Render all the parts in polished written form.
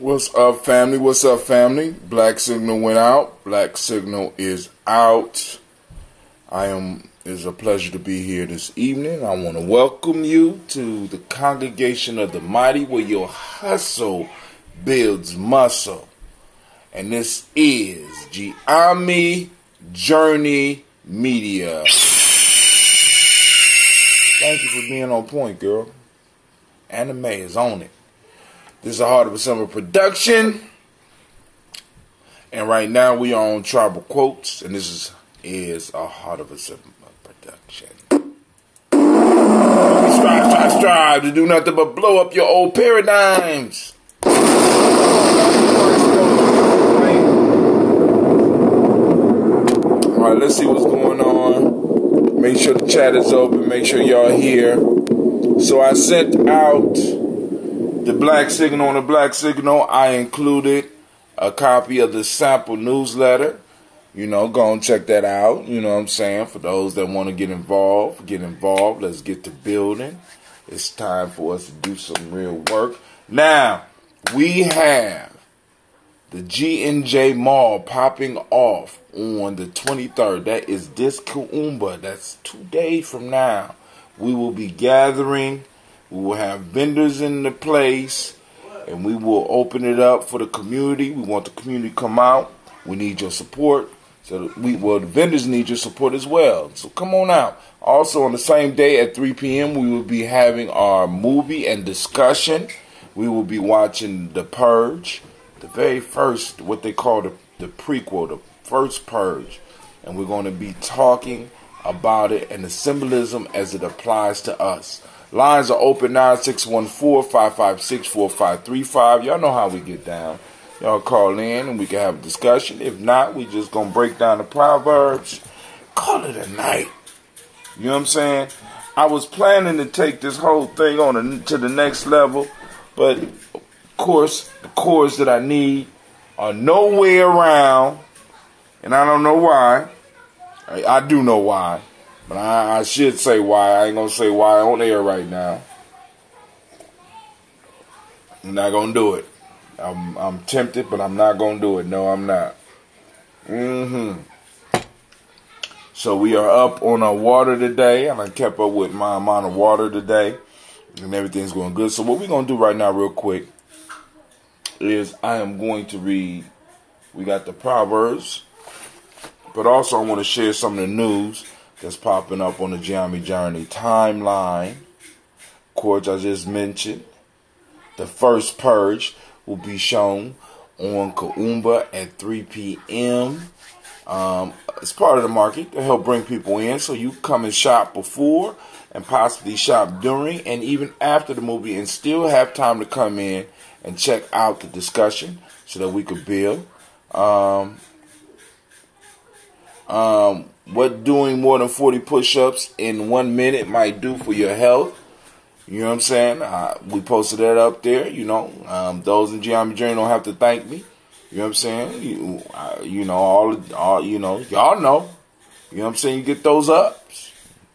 What's up, family? What's up, family? Black Signal went out. Black Signal is out. It's a pleasure to be here this evening. I want to welcome you to the congregation of the mighty, where your hustle builds muscle. And this is Gye-Nyame Journey Media. Thank you for being on point, girl. Anime is on it. This is a Heart of a Summer production. And right now we are on Tribal Quotes. And this is a Heart of a Summer production. Strive to do nothing but blow up your old paradigms. Alright, let's see what's going on. Make sure the chat is open. Make sure y'all here. So I sent out the Black Signal. On the Black Signal, I included a copy of the sample newsletter. You know, go and check that out. You know what I'm saying? For those that want to get involved. Let's get to building. It's time for us to do some real work. Now, we have the G&J Mall popping off on the 23rd. That is this Kuumba. That's 2 days from now. We will be gathering. We will have vendors in the place. and we will open it up for the community. We want the community to come out. We need your support. So the vendors need your support as well. So come on out. Also on the same day at 3 p.m. we will be having our movie and discussion. We will be watching The Purge, the very first, what they call the prequel, the first Purge. And we're going to be talking about it and the symbolism as it applies to us. Lines are open now, 614-556-4535. Y'all know how we get down. Y'all call in and we can have a discussion. If not, we just going to break down the Proverbs. Call it a night. You know what I'm saying? I was planning to take this whole thing on to the next level, but of course, the chords that I need are nowhere around, and I don't know why. I do know why, but I should say why. I ain't going to say why on air right now. I'm not going to do it. I'm tempted, but I'm not going to do it. No, I'm not. So we are up on our water today, and I kept up with my amount of water today, and everything's going good. So what we're going to do right now real quick is I am going to read, we got the Proverbs, but also I want to share some of the news that's popping up on the Gye-Nyame Journey timeline. Of course, I just mentioned the first Purge will be shown on Kaumba at 3 p.m. It's part of the market to help bring people in, so you come and shop before and possibly shop during and even after the movie and still have time to come in and check out the discussion so that we could build. What doing more than 40 push-ups in 1 minute might do for your health. You know what I'm saying? We posted that up there, you know. Those in Gye-Nyame Journey don't have to thank me. You know what I'm saying? You know, all you know, y'all know. You know what I'm saying? You get those ups,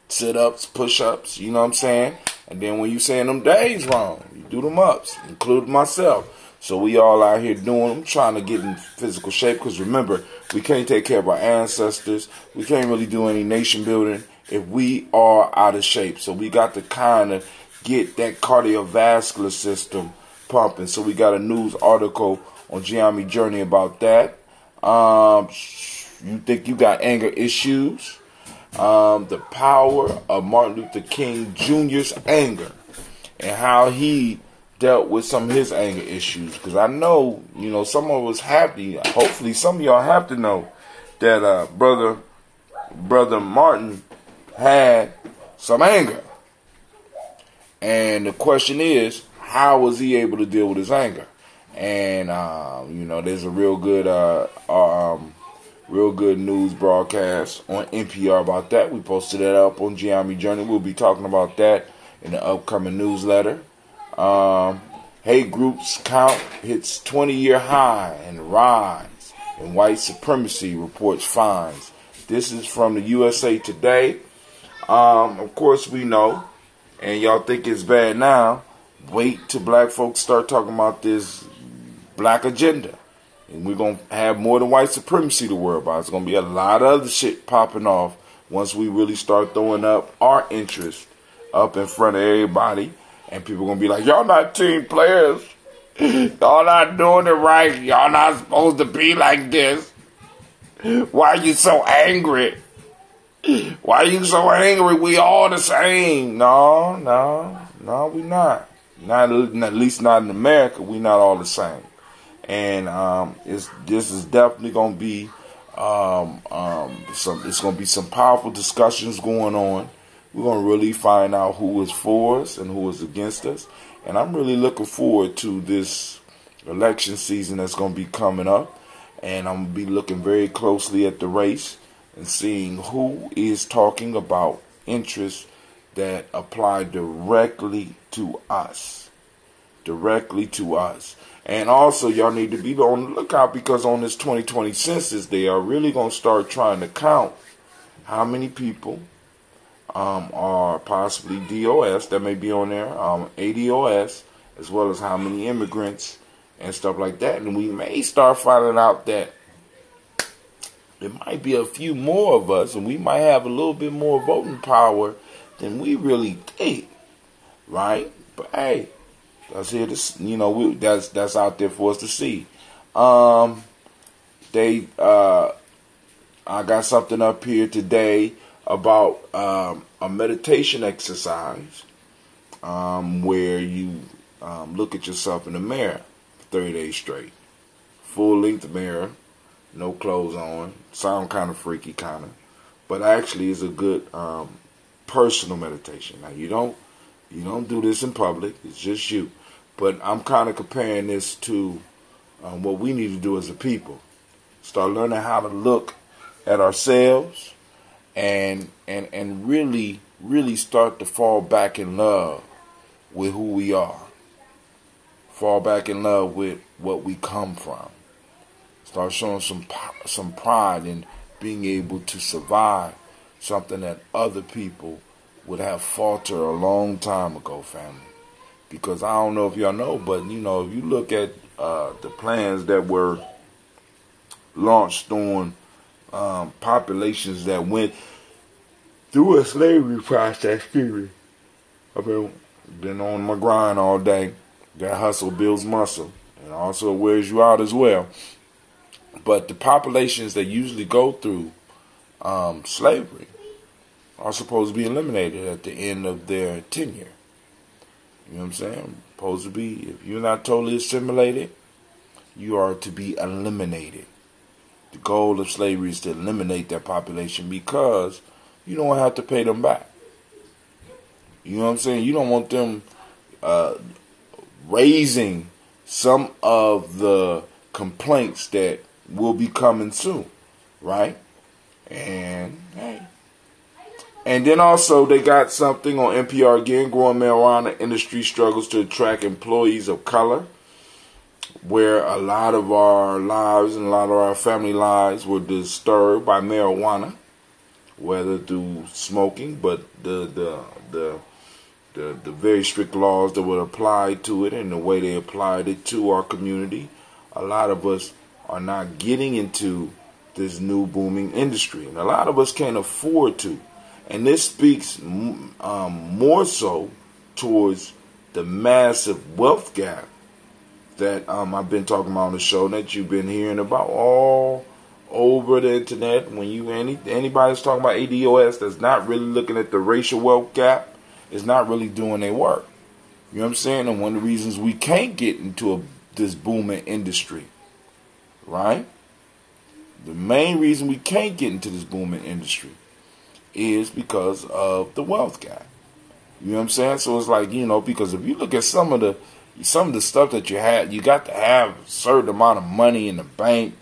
sit-ups, push-ups, you know what I'm saying? And then when you saying them days wrong, you do them ups, including myself. So we all out here doing them, trying to get in physical shape. Because remember, we can't take care of our ancestors. We can't really do any nation building if we are out of shape. So we got to kind of get that cardiovascular system pumping. So we got a news article on Gye-Nyame Journey about that. You think you got anger issues? The power of Martin Luther King Jr.'s anger and how he dealt with some of his anger issues. Because I know, you know, some of us have to, hopefully some of y'all have to know that brother Martin had some anger. And the question is, how was he able to deal with his anger? And you know, there's a real good news broadcast on NPR about that. We posted that up on Gye-Nyame Journey. We'll be talking about that in the upcoming newsletter. Hate groups count hits 20-year high and rise, and white supremacy reports finds. This is from the USA Today. Of course, we know, and y'all think it's bad now. Wait till black folks start talking about this black agenda. And we're going to have more than white supremacy to worry about. It's going to be a lot of other shit popping off once we really start throwing up our interest up in front of everybody. And people are going to be like, y'all not team players. Y'all not doing it right. Y'all not supposed to be like this. Why are you so angry? Why are you so angry? We all the same. No, we not. Not at least not in America. We not all the same. And this is definitely going to be it's going to be some powerful discussions going on. We're going to really find out who is for us and who is against us. And I'm really looking forward to this election season that's going to be coming up. And I'm going to be looking very closely at the race and seeing who is talking about interests that apply directly to us. Directly to us. And also, y'all need to be on the lookout because on this 2020 census, they are really going to start trying to count how many people are possibly DOS that may be on there, ADOS, as well as how many immigrants and stuff like that. And we may start finding out that there might be a few more of us, and we might have a little bit more voting power than we really think, right? But hey, That's here to, that's out there for us to see. They I got something up here today about a meditation exercise where you look at yourself in the mirror for 30 days straight. Full length mirror, no clothes on. Sound kind of freaky, kind of, but actually it's a good personal meditation. Now you don't do this in public. It's just you. But I'm kind of comparing this to what we need to do as a people. Start learning how to look at ourselves and really start to fall back in love with who we are. Fall back in love with what we come from. Start showing some pride in being able to survive something that other people would have faltered a long time ago, family. Because I don't know if y'all know, but if you look at the plans that were launched on populations that went through a slavery process, I've been on my grind all day. That hustle builds muscle and also wears you out as well. But the populations that usually go through slavery are supposed to be eliminated at the end of their tenure. You know what I'm saying? Supposed to be, if you're not totally assimilated, you are to be eliminated. The goal of slavery is to eliminate that population because you don't have to pay them back. You know what I'm saying? You don't want them raising some of the complaints that will be coming soon, right? And hey. And then also they got something on NPR again, growing marijuana industry struggles to attract employees of color, where a lot of our lives and a lot of our family lives were disturbed by marijuana, whether through smoking, but the very strict laws that would apply to it and the way they applied it to our community. A lot of us are not getting into this new booming industry, and a lot of us can't afford to. And this speaks more so towards the massive wealth gap that I've been talking about on the show, that you've been hearing about all over the internet. When anybody's talking about ADOS that's not really looking at the racial wealth gap, is not really doing their work. You know what I'm saying? And one of the reasons we can't get into this booming industry, right? The main reason we can't get into this booming industry is because of the wealth gap. You know what I'm saying? So it's like, because if you look at some of the stuff that you had, you got to have a certain amount of money in the bank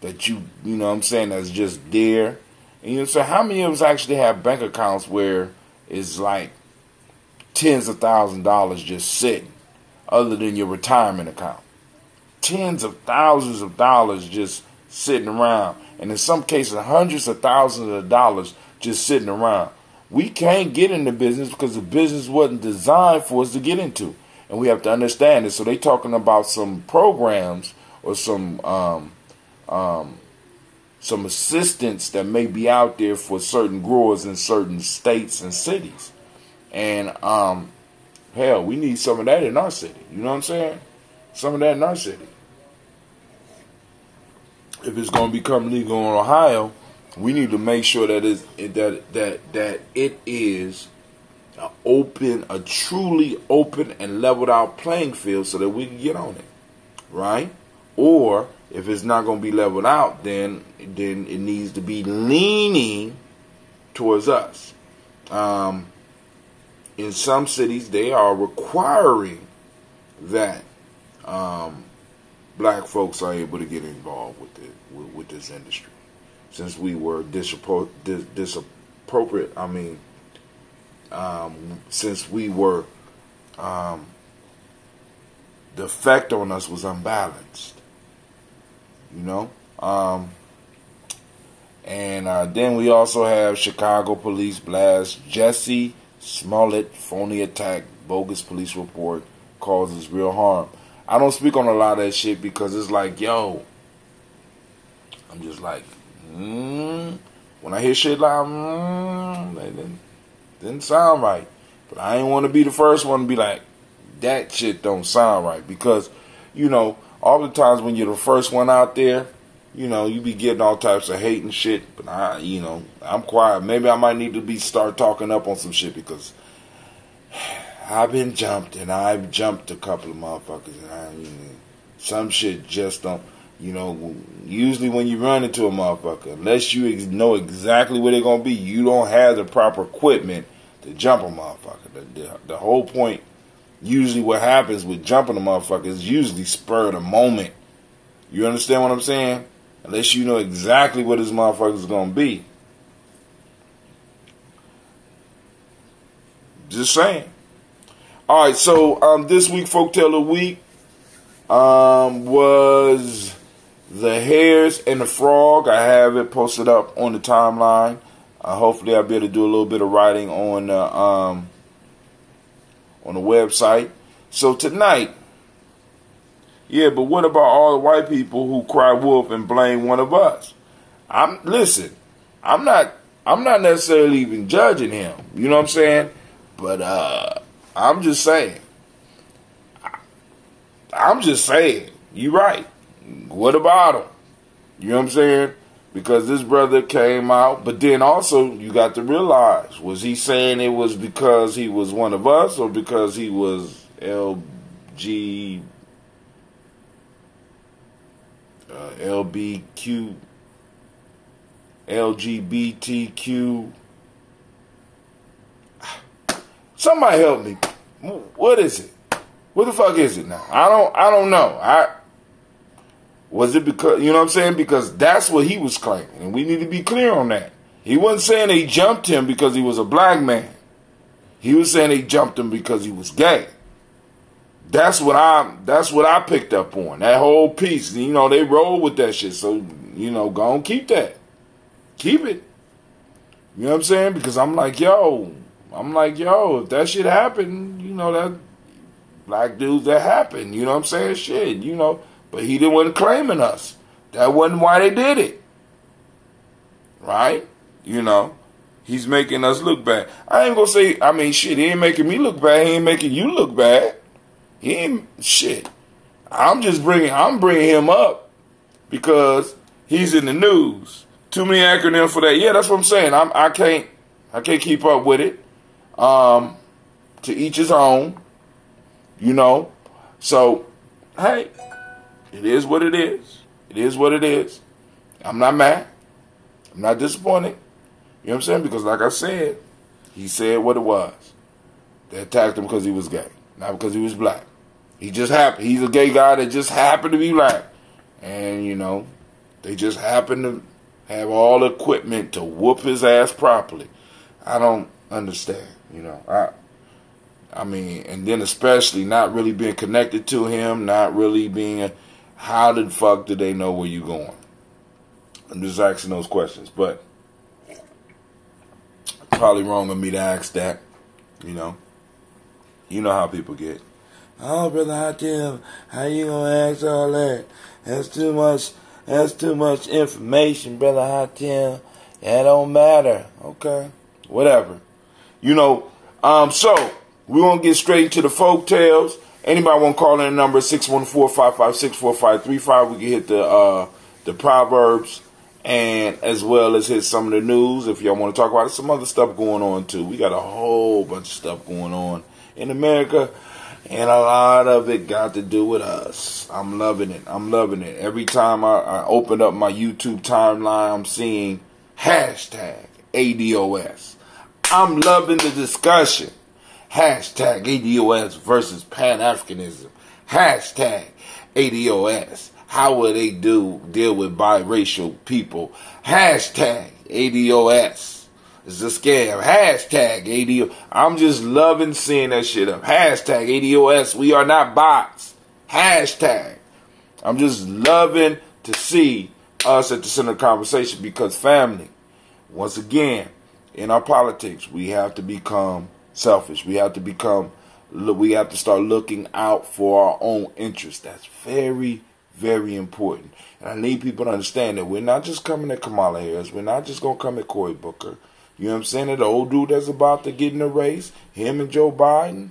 that you know what I'm saying, that's just there. And so how many of us actually have bank accounts where it's like tens of thousands of dollars just sitting, other than your retirement account? Tens of thousands of dollars just sitting around, and in some cases hundreds of thousands of dollars just sitting around. We can't get into business because the business wasn't designed for us to get into, and we have to understand it. So they talking about some programs or some assistance that may be out there for certain growers in certain states and cities. And hell, we need some of that in our city. You know what I'm saying? Some of that in our city. If it's going to become legal in Ohio, we need to make sure that it is a truly open and leveled out playing field so that we can get on it, right? Or if it's not going to be leveled out, then it needs to be leaning towards us. In some cities, they are requiring that black folks are able to get involved with this industry. Since we were disappropriate, since we were, the effect on us was unbalanced, and then we also have Chicago police blast Jesse Smollett phony attack, bogus police report causes real harm. I don't speak on a lot of that shit because it's like, yo, I'm just like, when I hear shit like, that didn't sound right. But I ain't want to be the first one to be like, that shit don't sound right. Because, you know, all the times when you're the first one out there, you know, you be getting all types of hate and shit. But I'm quiet. Maybe I might need to start talking up on some shit, because I've been jumped, and I've jumped a couple of motherfuckers, and some shit just don't, you know, usually when you run into a motherfucker, unless you know exactly where they're going to be, you don't have the proper equipment to jump a motherfucker. The whole point, usually what happens with jumping a motherfucker is usually spur of the moment. You understand what I'm saying? Unless you know exactly what this motherfucker is going to be. Just saying. All right, so this week, Folktale of the Week was The Hares and the Frog. I have it posted up on the timeline. Hopefully I'll be able to do a little bit of writing on the website. So tonight, yeah, but what about all the white people who cry wolf and blame one of us? I'm not necessarily even judging him. You know what I'm saying? But I'm just saying. You're right. What about him? You know what I'm saying? Because this brother came out, but then also you got to realize, was he saying it was because he was one of us, or because he was LGBTQ? Somebody help me. What is it? What the fuck is it now? I don't know. Was it because, you know what I'm saying? Because that's what he was claiming, and we need to be clear on that. He wasn't saying they jumped him because he was a black man. He was saying they jumped him because he was gay. That's what I picked up on. That whole piece. You know, they roll with that shit. So, you know, go and keep that. Keep it. You know what I'm saying? Because I'm like, yo, if that shit happened, you know, that black dudes, that happened. You know what I'm saying? Shit, you know. But he wasn't claiming us. That wasn't why they did it. Right? You know. He's making us look bad. I ain't gonna say, shit, he ain't making me look bad. He ain't making you look bad. He ain't, shit. I'm bringing him up because he's in the news. Too many acronyms for that. Yeah, that's what I'm saying. I can't keep up with it. To each his own. You know. So, hey. It is what it is. It is what it is. I'm not mad. I'm not disappointed. You know what I'm saying? Because like I said, he said what it was. They attacked him because he was gay, not because he was black. He just happened. He's a gay guy that just happened to be black. And, you know, they just happened to have all the equipment to whoop his ass properly. I don't understand, you know. And then especially not really being connected to him, not really being how the fuck do they know where you going? I'm just asking those questions, but probably wrong of me to ask that, you know. You know how people get. Oh, Brother Hatim, how you gonna ask all that? That's too much information, Brother Hatim. That don't matter. Okay. Whatever. You know, so we're gonna get straight into the folk tales. Anybody want to call in the number 614-556-4535? We can hit the Proverbs, and as well as hit some of the news if y'all want to talk about it. Some other stuff going on too. We got a whole bunch of stuff going on in America, and a lot of it got to do with us. I'm loving it. Every time I open up my YouTube timeline, I'm seeing hashtag ADOS. I'm loving the discussion. Hashtag ADOS versus Pan-Africanism. Hashtag ADOS. How will they deal with biracial people? Hashtag ADOS. It's a scam. Hashtag ADOS. I'm just loving seeing that shit up. Hashtag ADOS. We are not bots. Hashtag. I'm just loving to see us at the center of the conversation, because family, once again, in our politics, we have to become selfish. We have to start looking out for our own interests. That's very, very important. And I need people to understand that we're not just coming at Kamala Harris. We're not just going to come at Cory Booker. You know what I'm saying? That the old dude that's about to get in the race, him and Joe Biden,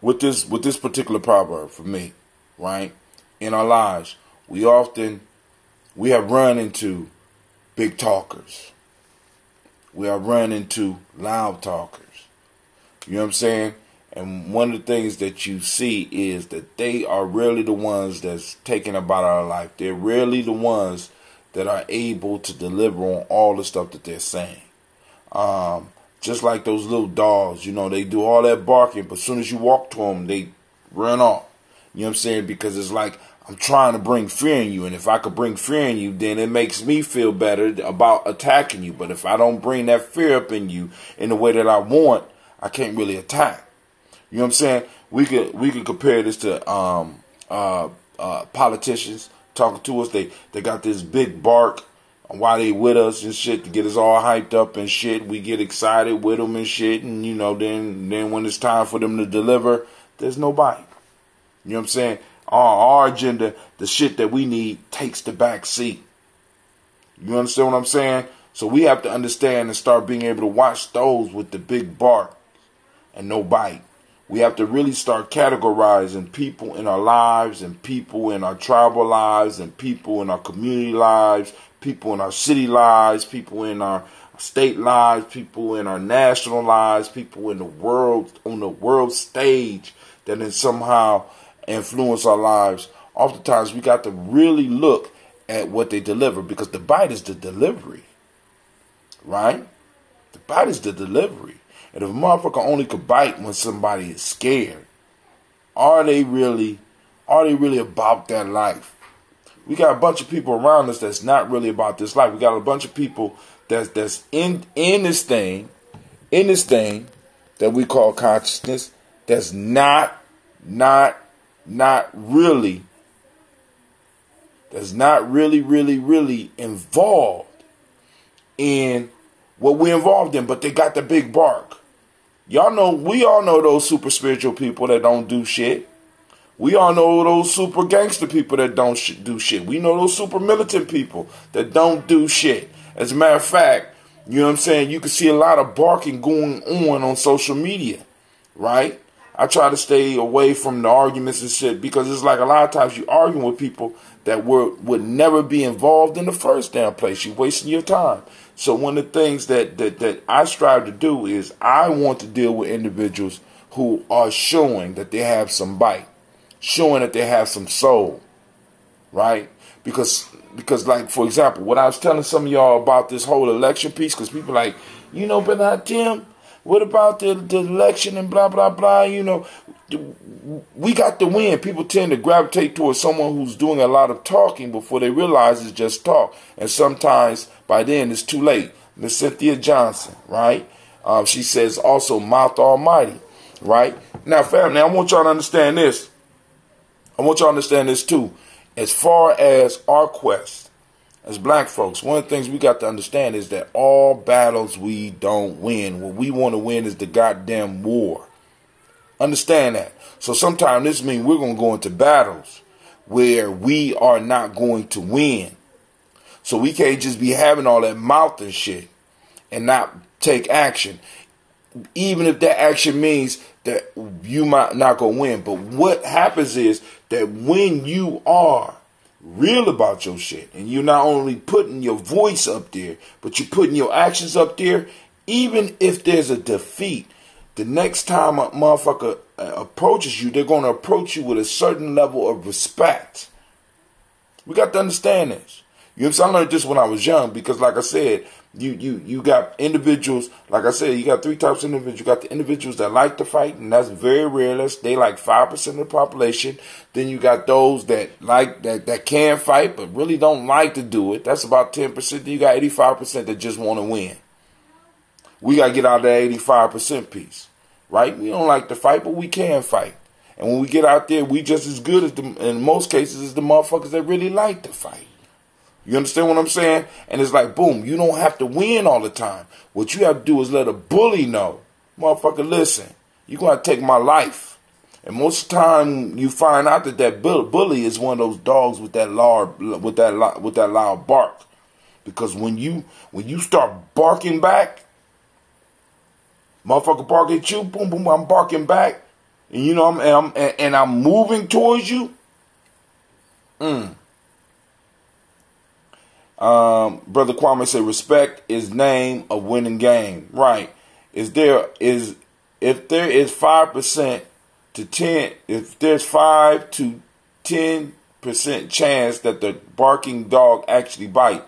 with this particular proverb for me, right? In our lives, we have run into big talkers. We have run into loud talkers. You know what I'm saying? And one of the things that you see is that they are really the ones that's taking about our life. They're really the ones that are able to deliver on all the stuff that they're saying. Just like those little dogs, you know, they do all that barking, but as soon as you walk to them, they run off. You know what I'm saying? Because it's like, I'm trying to bring fear in you, and if I could bring fear in you, then it makes me feel better about attacking you. But if I don't bring that fear up in you in the way that I want, I can't really attack. You know what I'm saying? We could compare this to politicians talking to us. They got this big bark while they with us and shit to get us all hyped up and shit. We get excited with them and shit, and you know, then when it's time for them to deliver, there's no bite. You know what I'm saying? Our agenda, the shit that we need, takes the back seat. You understand what I'm saying? So we have to understand and start being able to watch those with the big bark and no bite. We have to really start categorizing people in our lives and people in our tribal lives and people in our community lives, people in our city lives, people in our state lives, people in our national lives, people in the world, on the world stage that then somehow influence our lives. Oftentimes we got to really look at what they deliver, because the bite is the delivery, right? The bite is the delivery. And if a motherfucker only could bite when somebody is scared, are they really about that life? We got a bunch of people around us that's not really about this life. We got a bunch of people that's in this thing that we call consciousness, that's not really involved in what we're involved in, but they got the big bark. We all know those super spiritual people that don't do shit. We all know those super gangster people that don't do shit. We know those super militant people that don't do shit. As a matter of fact, you know what I'm saying, you can see a lot of barking going on social media, right? I try to stay away from the arguments and shit, because it's like a lot of times you arguing with people that would never be involved in the first damn place. You're wasting your time. So one of the things that I strive to do is I want to deal with individuals who are showing that they have some bite, showing that they have some soul, right? Because like, for example, what I was telling some of y'all about this whole election piece, because people like, you know, but not Tim, what about the election and blah, blah, blah, you know, we got to win. People tend to gravitate towards someone who's doing a lot of talking before they realize it's just talk. And sometimes by then it's too late. Miss Cynthia Johnson, right? She says also mouth almighty, right? Now, family, I want y'all to understand this. I want y'all to understand this too. As far as our quest as black folks, one of the things we got to understand is that all battles we don't win. What we want to win is the goddamn war. Understand that. So sometimes this means we're going to go into battles where we are not going to win. So we can't just be having all that mouth and shit and not take action. Even if that action means that you might not go win. But what happens is that when you are real about your shit, and you're not only putting your voice up there, but you're putting your actions up there, even if there's a defeat, the next time a motherfucker approaches you, they're going to approach you with a certain level of respect. We got to understand this. You know what I'm saying? I learned this when I was young, because like I said, you got individuals, like I said, you got three types of individuals. You got the individuals that like to fight, and that's very rare. They like 5% of the population. Then you got those that like that can fight but really don't like to do it. That's about 10%. Then you got 85% that just want to win. We got to get out of that 85% piece, right? We don't like to fight, but we can fight. And when we get out there, we just as good as in most cases, as the motherfuckers that really like to fight. You understand what I'm saying? And it's like, boom, you don't have to win all the time. What you have to do is let a bully know, motherfucker, listen, you're going to take my life. And most of the time you find out that bully is one of those dogs with that loud bark. Because when you start barking back, motherfucker bark at you, boom, boom, I'm barking back. and you know I'm moving towards you. Brother Kwame said, respect is name of winning game. Right. If there is 5% to 10, if there's 5 to 10% chance that the barking dog actually bites,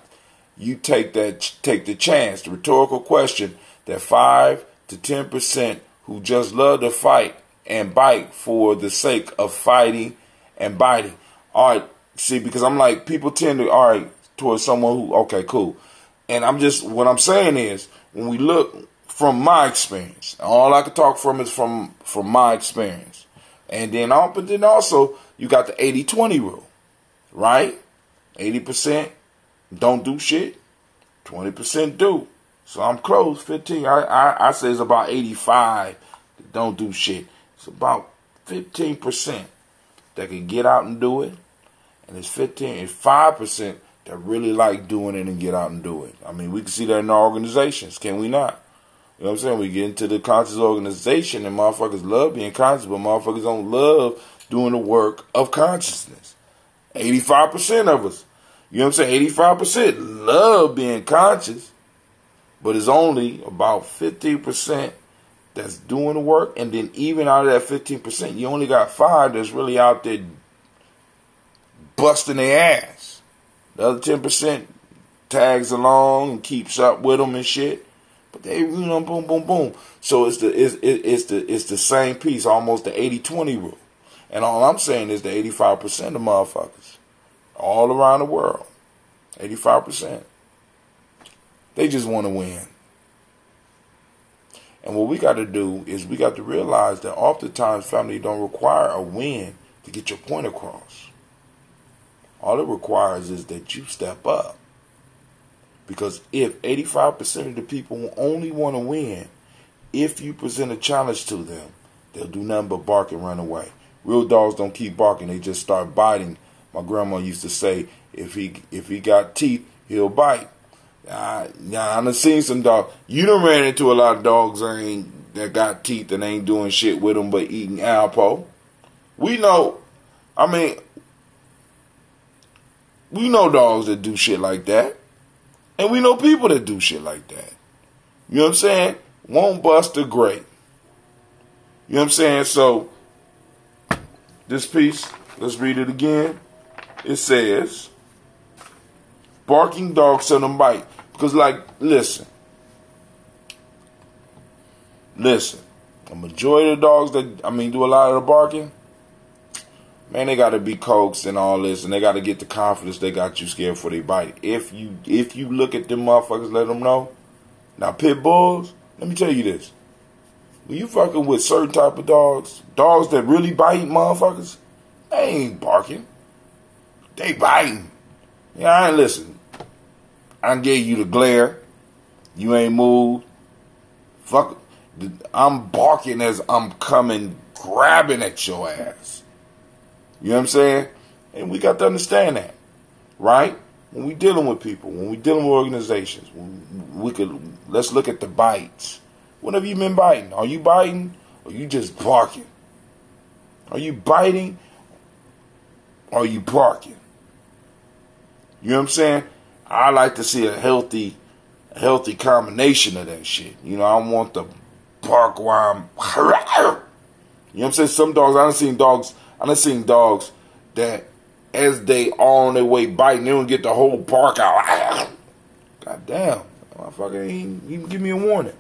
you take the chance. The rhetorical question that 5 to 10% who just love to fight and bite for the sake of fighting and biting. All right, see, because I'm like, people tend to, all right, towards someone who, okay, cool. And what I'm saying is, when we look from my experience, all I can talk from is from my experience. And then, but then also, you got the 80-20 rule, right? 80% don't do shit, 20% do. So I'm close, 15. I say it's about 85 that don't do shit. It's about 15% that can get out and do it. And it's 5% that really like doing it and get out and do it. I mean, we can see that in our organizations, can we not? You know what I'm saying? We get into the conscious organization and motherfuckers love being conscious, but motherfuckers don't love doing the work of consciousness. 85% of us, you know what I'm saying? 85% love being conscious, but it's only about 15% that's doing the work. And then even out of that 15%, you only got 5 that's really out there busting their ass. The other 10% tags along and keeps up with them and shit. But they, you know, boom, boom, boom. So it's the same piece, almost the 80-20 rule. And all I'm saying is the 85% of motherfuckers all around the world, 85%, they just want to win. And what we got to do is we got to realize that oftentimes family don't require a win to get your point across. All it requires is that you step up. Because if 85% of the people only want to win, if you present a challenge to them, they'll do nothing but bark and run away. Real dogs don't keep barking, they just start biting. My grandma used to say, if he got teeth, he'll bite. I done seen some dogs. You done ran into a lot of dogs that got teeth and ain't doing shit with them but eating Alpo. We know dogs that do shit like that. And we know people that do shit like that. You know what I'm saying? Won't bust a grape. You know what I'm saying? So, this piece, let's read it again. It says, barking dogs seldom bite. Because, listen. A majority of the dogs that, do a lot of the barking, man, they got to be coaxed and all this, and they got to get the confidence they got you scared before they bite. If you look at them motherfuckers, let them know. Now, pit bulls, let me tell you this. When you fucking with certain type of dogs that really bite motherfuckers, they ain't barking. They biting. Yeah, I ain't listen. I gave you the glare. You ain't moved. Fuck. I'm barking as I'm coming grabbing at your ass. You know what I'm saying? And we got to understand that, right? When we dealing with people, when we dealing with organizations, let's look at the bites. When have you been biting? Are you biting or you just barking? Are you biting or are you barking? You know what I'm saying? I like to see a healthy combination of that shit. You know, I want the bark while I'm, you know what I'm saying? Some dogs, I done seen dogs that as they are on their way biting, they don't get the whole bark out. God damn. Motherfucker ain't even give me a warning.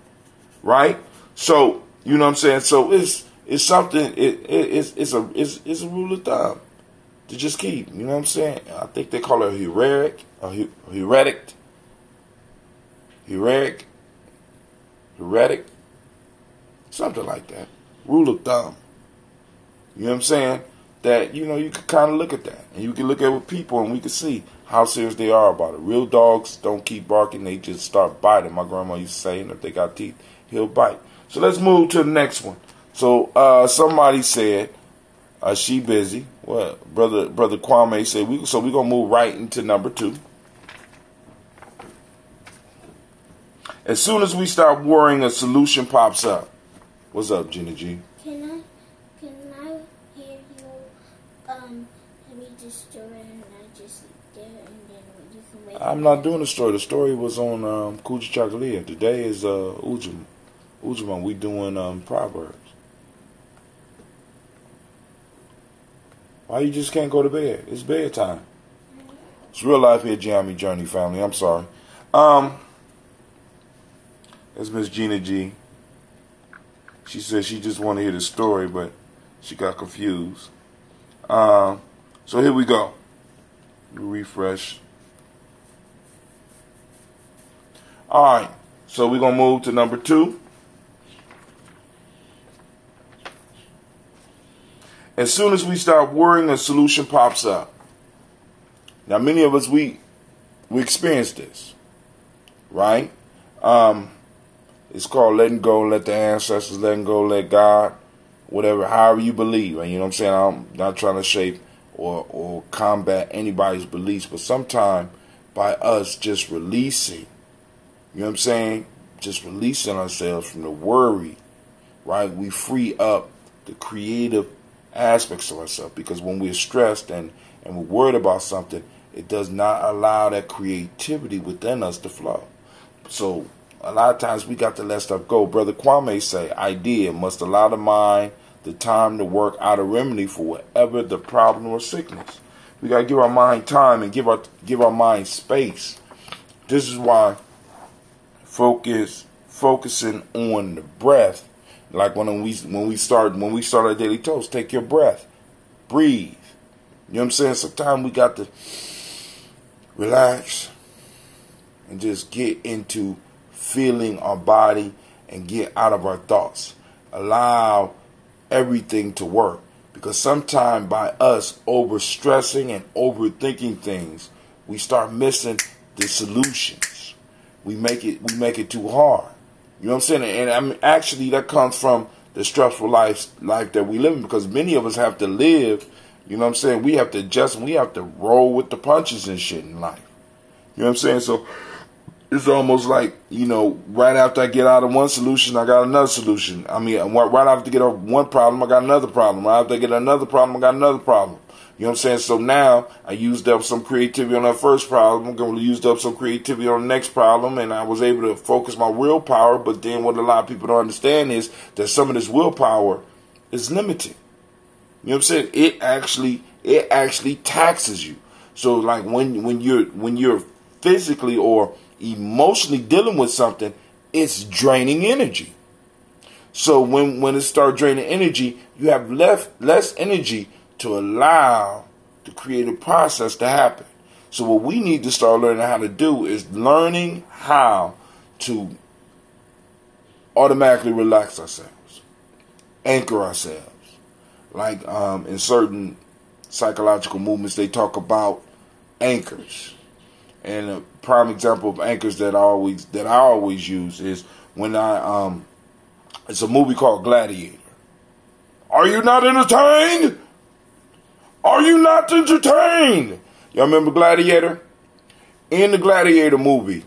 Right? So, you know what I'm saying? So it's something, it's a rule of thumb to just keep, you know what I'm saying? I think they call it heretic, something like that. Rule of thumb. You know what I'm saying? That, you know, you can kind of look at that. And you can look at it with people and we can see how serious they are about it. Real dogs don't keep barking. They just start biting. My grandma used to say, and if they got teeth, he'll bite. So let's move to the next one. So somebody said, she busy. Well, Brother Kwame said, we're going to move right into number 2. As soon as we stop worrying, a solution pops up. What's up, Gina G? Can story and I just did it, and then you can make I'm not doing the story. The story was on Kuji Chakalia. Today is Ujima. Ujima, we doing Proverbs. Why you just can't go to bed? It's bedtime. It's real life here, Gye-Nyame Journey family. I'm sorry. That's Miss Gina G. She said she just wanted to hear the story, but she got confused. So here we go. Refresh. Alright, so we're going to move to number 2. As soon as we start worrying, a solution pops up. Now, many of us, we experience this, right? It's called letting go, let the ancestors, letting go, let God, whatever, however you believe. And you know what I'm saying? I'm not trying to shape or combat anybody's beliefs, but sometimes by us just releasing, you know what I'm saying? Just releasing ourselves from the worry, right? We free up the creative aspects of ourselves, because when we're stressed and we're worried about something, it does not allow that creativity within us to flow. So a lot of times we got to let stuff go. Brother Kwame say, idea must allow the mind the time to work out a remedy for whatever the problem or sickness. We got to give our mind time and give our mind space. This is why focusing on the breath. Like when we start our daily toast, take your breath, breathe. You know what I'm saying? Sometimes we got to relax and just get into feeling our body and get out of our thoughts. Allow everything to work, because sometimes by us overstressing and overthinking things, we start missing the solutions. We make it too hard. You know what I'm saying? And I mean, actually, that comes from the stressful life that we live in, because many of us have to live, you know what I'm saying? We have to adjust and we have to roll with the punches and shit in life. You know what I'm saying? So it's almost like, you know, right after I get out of one solution, I got another solution. I mean, right after I get out one problem, I got another problem. Right after I get another problem, I got another problem. You know what I'm saying? So now I used up some creativity on that first problem. I'm going to use up some creativity on the next problem. And I was able to focus my willpower. But then what a lot of people don't understand is that some of this willpower is limited. You know what I'm saying? It actually taxes you. So like when you're physically or emotionally dealing with something, it's draining energy. So when it starts draining energy, you have less energy to allow the creative process to happen. So what we need to start learning how to do is learning how to automatically relax ourselves, anchor ourselves. Like in certain psychological movements, they talk about anchors. And a prime example of anchors that I always use is when it's a movie called Gladiator. Are you not entertained? Are you not entertained? Y'all remember Gladiator? In the Gladiator movie,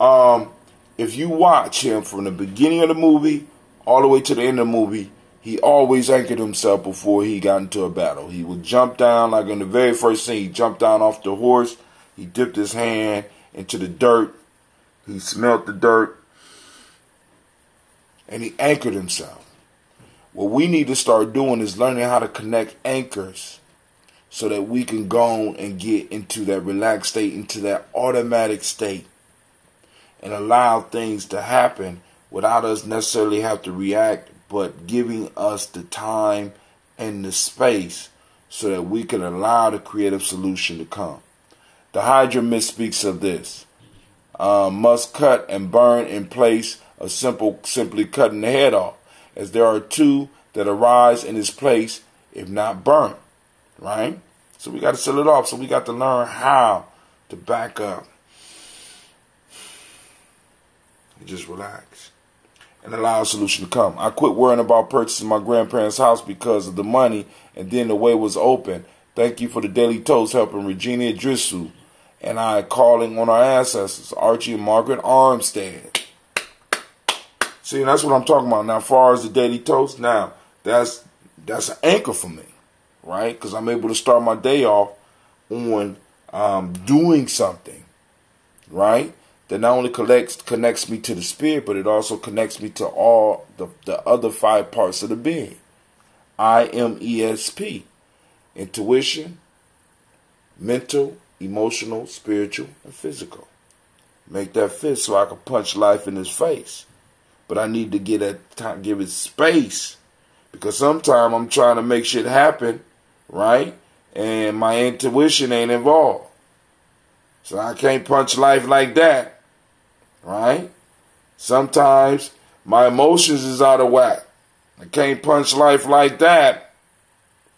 if you watch him from the beginning of the movie all the way to the end of the movie, he always anchored himself before he got into a battle. He would jump down, like in the very first scene, he jumped down off the horse, he dipped his hand into the dirt, he smelt the dirt, and he anchored himself. What we need to start doing is learning how to connect anchors so that we can go and get into that relaxed state, into that automatic state, and allow things to happen without us necessarily have to react, but giving us the time and the space so that we can allow the creative solution to come. The Hydra myth speaks of this. Must cut and burn in place of simply cutting the head off, as there are two that arise in its place if not burnt, right? So we got to sell it off. So we got to learn how to back up and just relax and allow a solution to come. I quit worrying about purchasing my grandparents' house because of the money, and then the way was open. Thank you for the daily toast helping Regina Idrisu and I calling on our ancestors, Archie and Margaret Armstead. See, that's what I'm talking about. Now, as far as the daily toast, now, that's an anchor for me, right? Because I'm able to start my day off on doing something, right? That not only connects me to the spirit, but it also connects me to all the other 5 parts of the being. IMESP. Intuition, mental, emotional, spiritual, and physical. Make that fit so I can punch life in his face. But I need to give it space, because sometimes I'm trying to make shit happen, right? And my intuition ain't involved. So I can't punch life like that, right? Sometimes my emotions is out of whack. I can't punch life like that,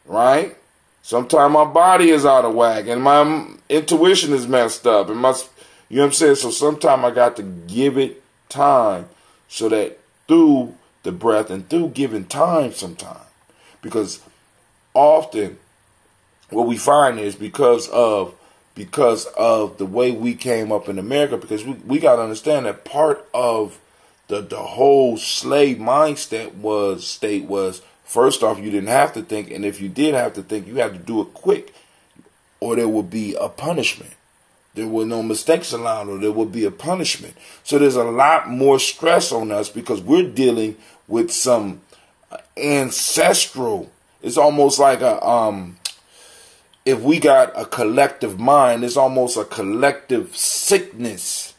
right? Sometimes my body is out of whack and my intuition is messed up. And you know what I'm saying? So sometimes I got to give it time, so that through the breath and through giving time sometimes. Because often what we find is because of the way we came up in America, because we got to understand that part of the whole slave mindset was, first off, you didn't have to think, and if you did have to think, you had to do it quick, or there would be a punishment. There were no mistakes allowed, or there would be a punishment. So there's a lot more stress on us because we're dealing with some ancestral. It's almost like if we got a collective mind, it's almost a collective sickness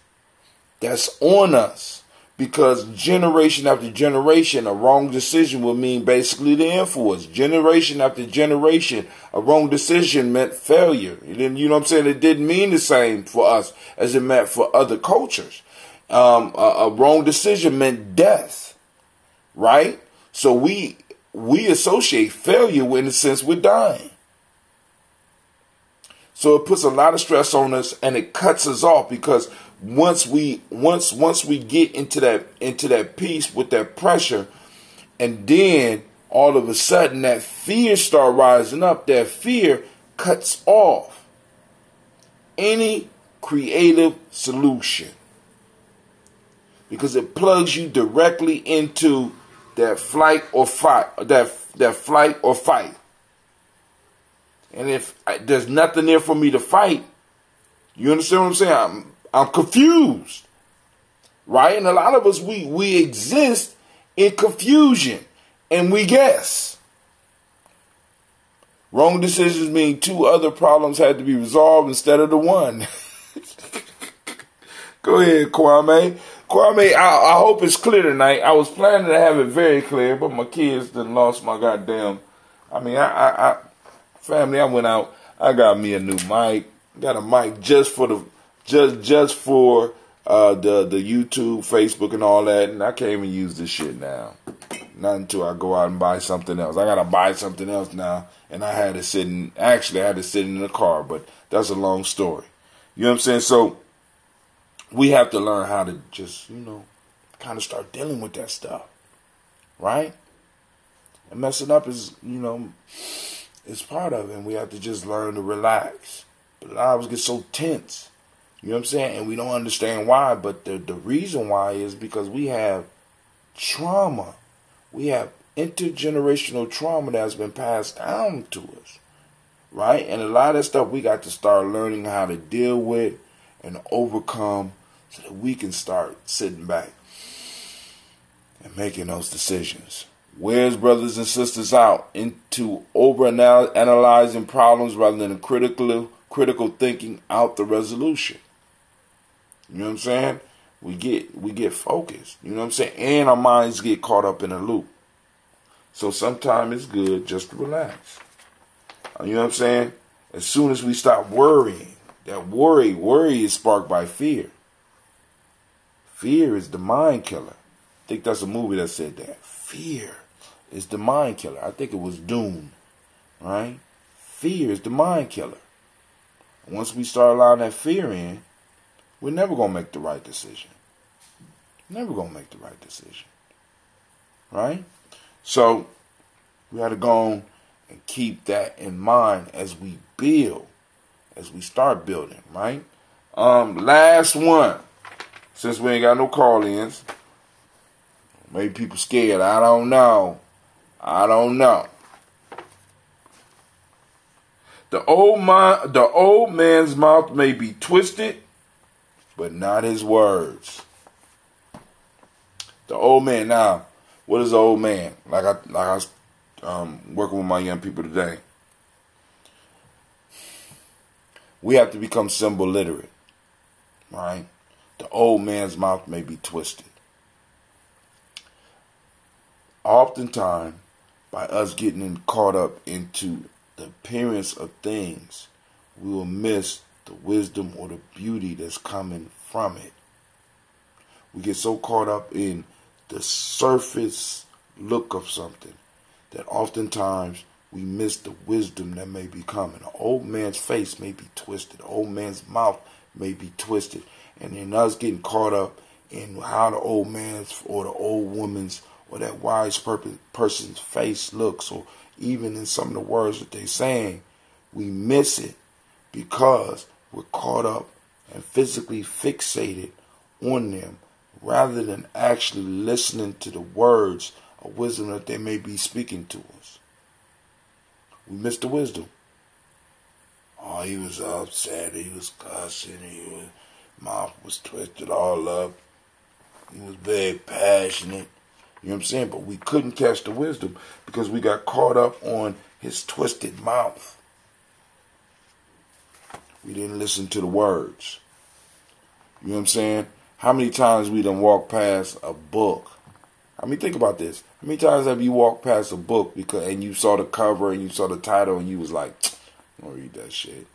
that's on us. Because generation after generation, a wrong decision would mean basically the end for us. Generation after generation, a wrong decision meant failure. You know what I'm saying? It didn't mean the same for us as it meant for other cultures. A wrong decision meant death, right? So we associate failure in the sense we're dying. So it puts a lot of stress on us, and it cuts us off, because once we get into that peace with that pressure, and then all of a sudden that fear start rising up, that fear cuts off any creative solution, because it plugs you directly into that flight or fight, that flight or fight. And if there's nothing there for me to fight, you understand what I'm saying? I'm confused, right? And a lot of us, we exist in confusion, and we guess. Wrong decisions mean 2 other problems had to be resolved instead of the one. Go ahead, Kwame. Kwame, I hope it's clear tonight. I was planning to have it very clear, but my kids done lost my goddamn. Family, I went out. I got me a new mic. Got a mic just for the YouTube, Facebook, and all that. And I can't even use this shit now. Not until I go out and buy something else. I gotta buy something else now, and I had it sitting. Actually, I had it sitting in the car, but that's a long story. You know what I'm saying? So we have to learn how to just, kind of start dealing with that stuff, right? And messing up is, it's part of it, and we have to just learn to relax. But a lot of us get so tense, you know what I'm saying? And we don't understand why, but the reason why is because we have trauma. We have intergenerational trauma that has been passed down to us, right? And a lot of that stuff we got to start learning how to deal with and overcome, so that we can start sitting back and making those decisions. Wears brothers and sisters out into over-analyzing problems rather than critical thinking out the resolution. You know what I'm saying? We get focused. You know what I'm saying? And our minds get caught up in a loop. So sometimes it's good just to relax. You know what I'm saying? As soon as we stop worrying, that worry is sparked by fear. Fear is the mind killer. I think that's a movie that said that. Fear is the mind killer. I think it was Dune, right? Fear is the mind killer. Once we start allowing that fear in, we're never going to make the right decision. Never going to make the right decision. Right? So, we got to go on and keep that in mind as we build, as we start building, right? Last one. Since we ain't got no call-ins. Maybe people scared. I don't know. The The old man's mouth may be twisted, but not his words. The old man. Now, what is the old man? Like I was working with my young people today. We have to become symbol literate, right? The old man's mouth may be twisted. Oftentimes, by us getting caught up into the appearance of things, we will miss the wisdom or the beauty that's coming from it. We get so caught up in the surface look of something that oftentimes we miss the wisdom that may be coming. An old man's face may be twisted. An old man's mouth may be twisted. And in us getting caught up in how the old man's or the old woman's or that wise person's face looks, or even in some of the words that they're saying, we miss it because we're caught up and physically fixated on them rather than actually listening to the words of wisdom that they may be speaking to us. We miss the wisdom. Oh, he was upset, he was cussing, his mouth was twisted all up, he was very passionate. You know what I'm saying? But we couldn't catch the wisdom because we got caught up on his twisted mouth. We didn't listen to the words. You know what I'm saying? How many times we done walked past a book? I mean, think about this. How many times have you walked past a book and you saw the cover and you saw the title and you was like, I don't read that shit.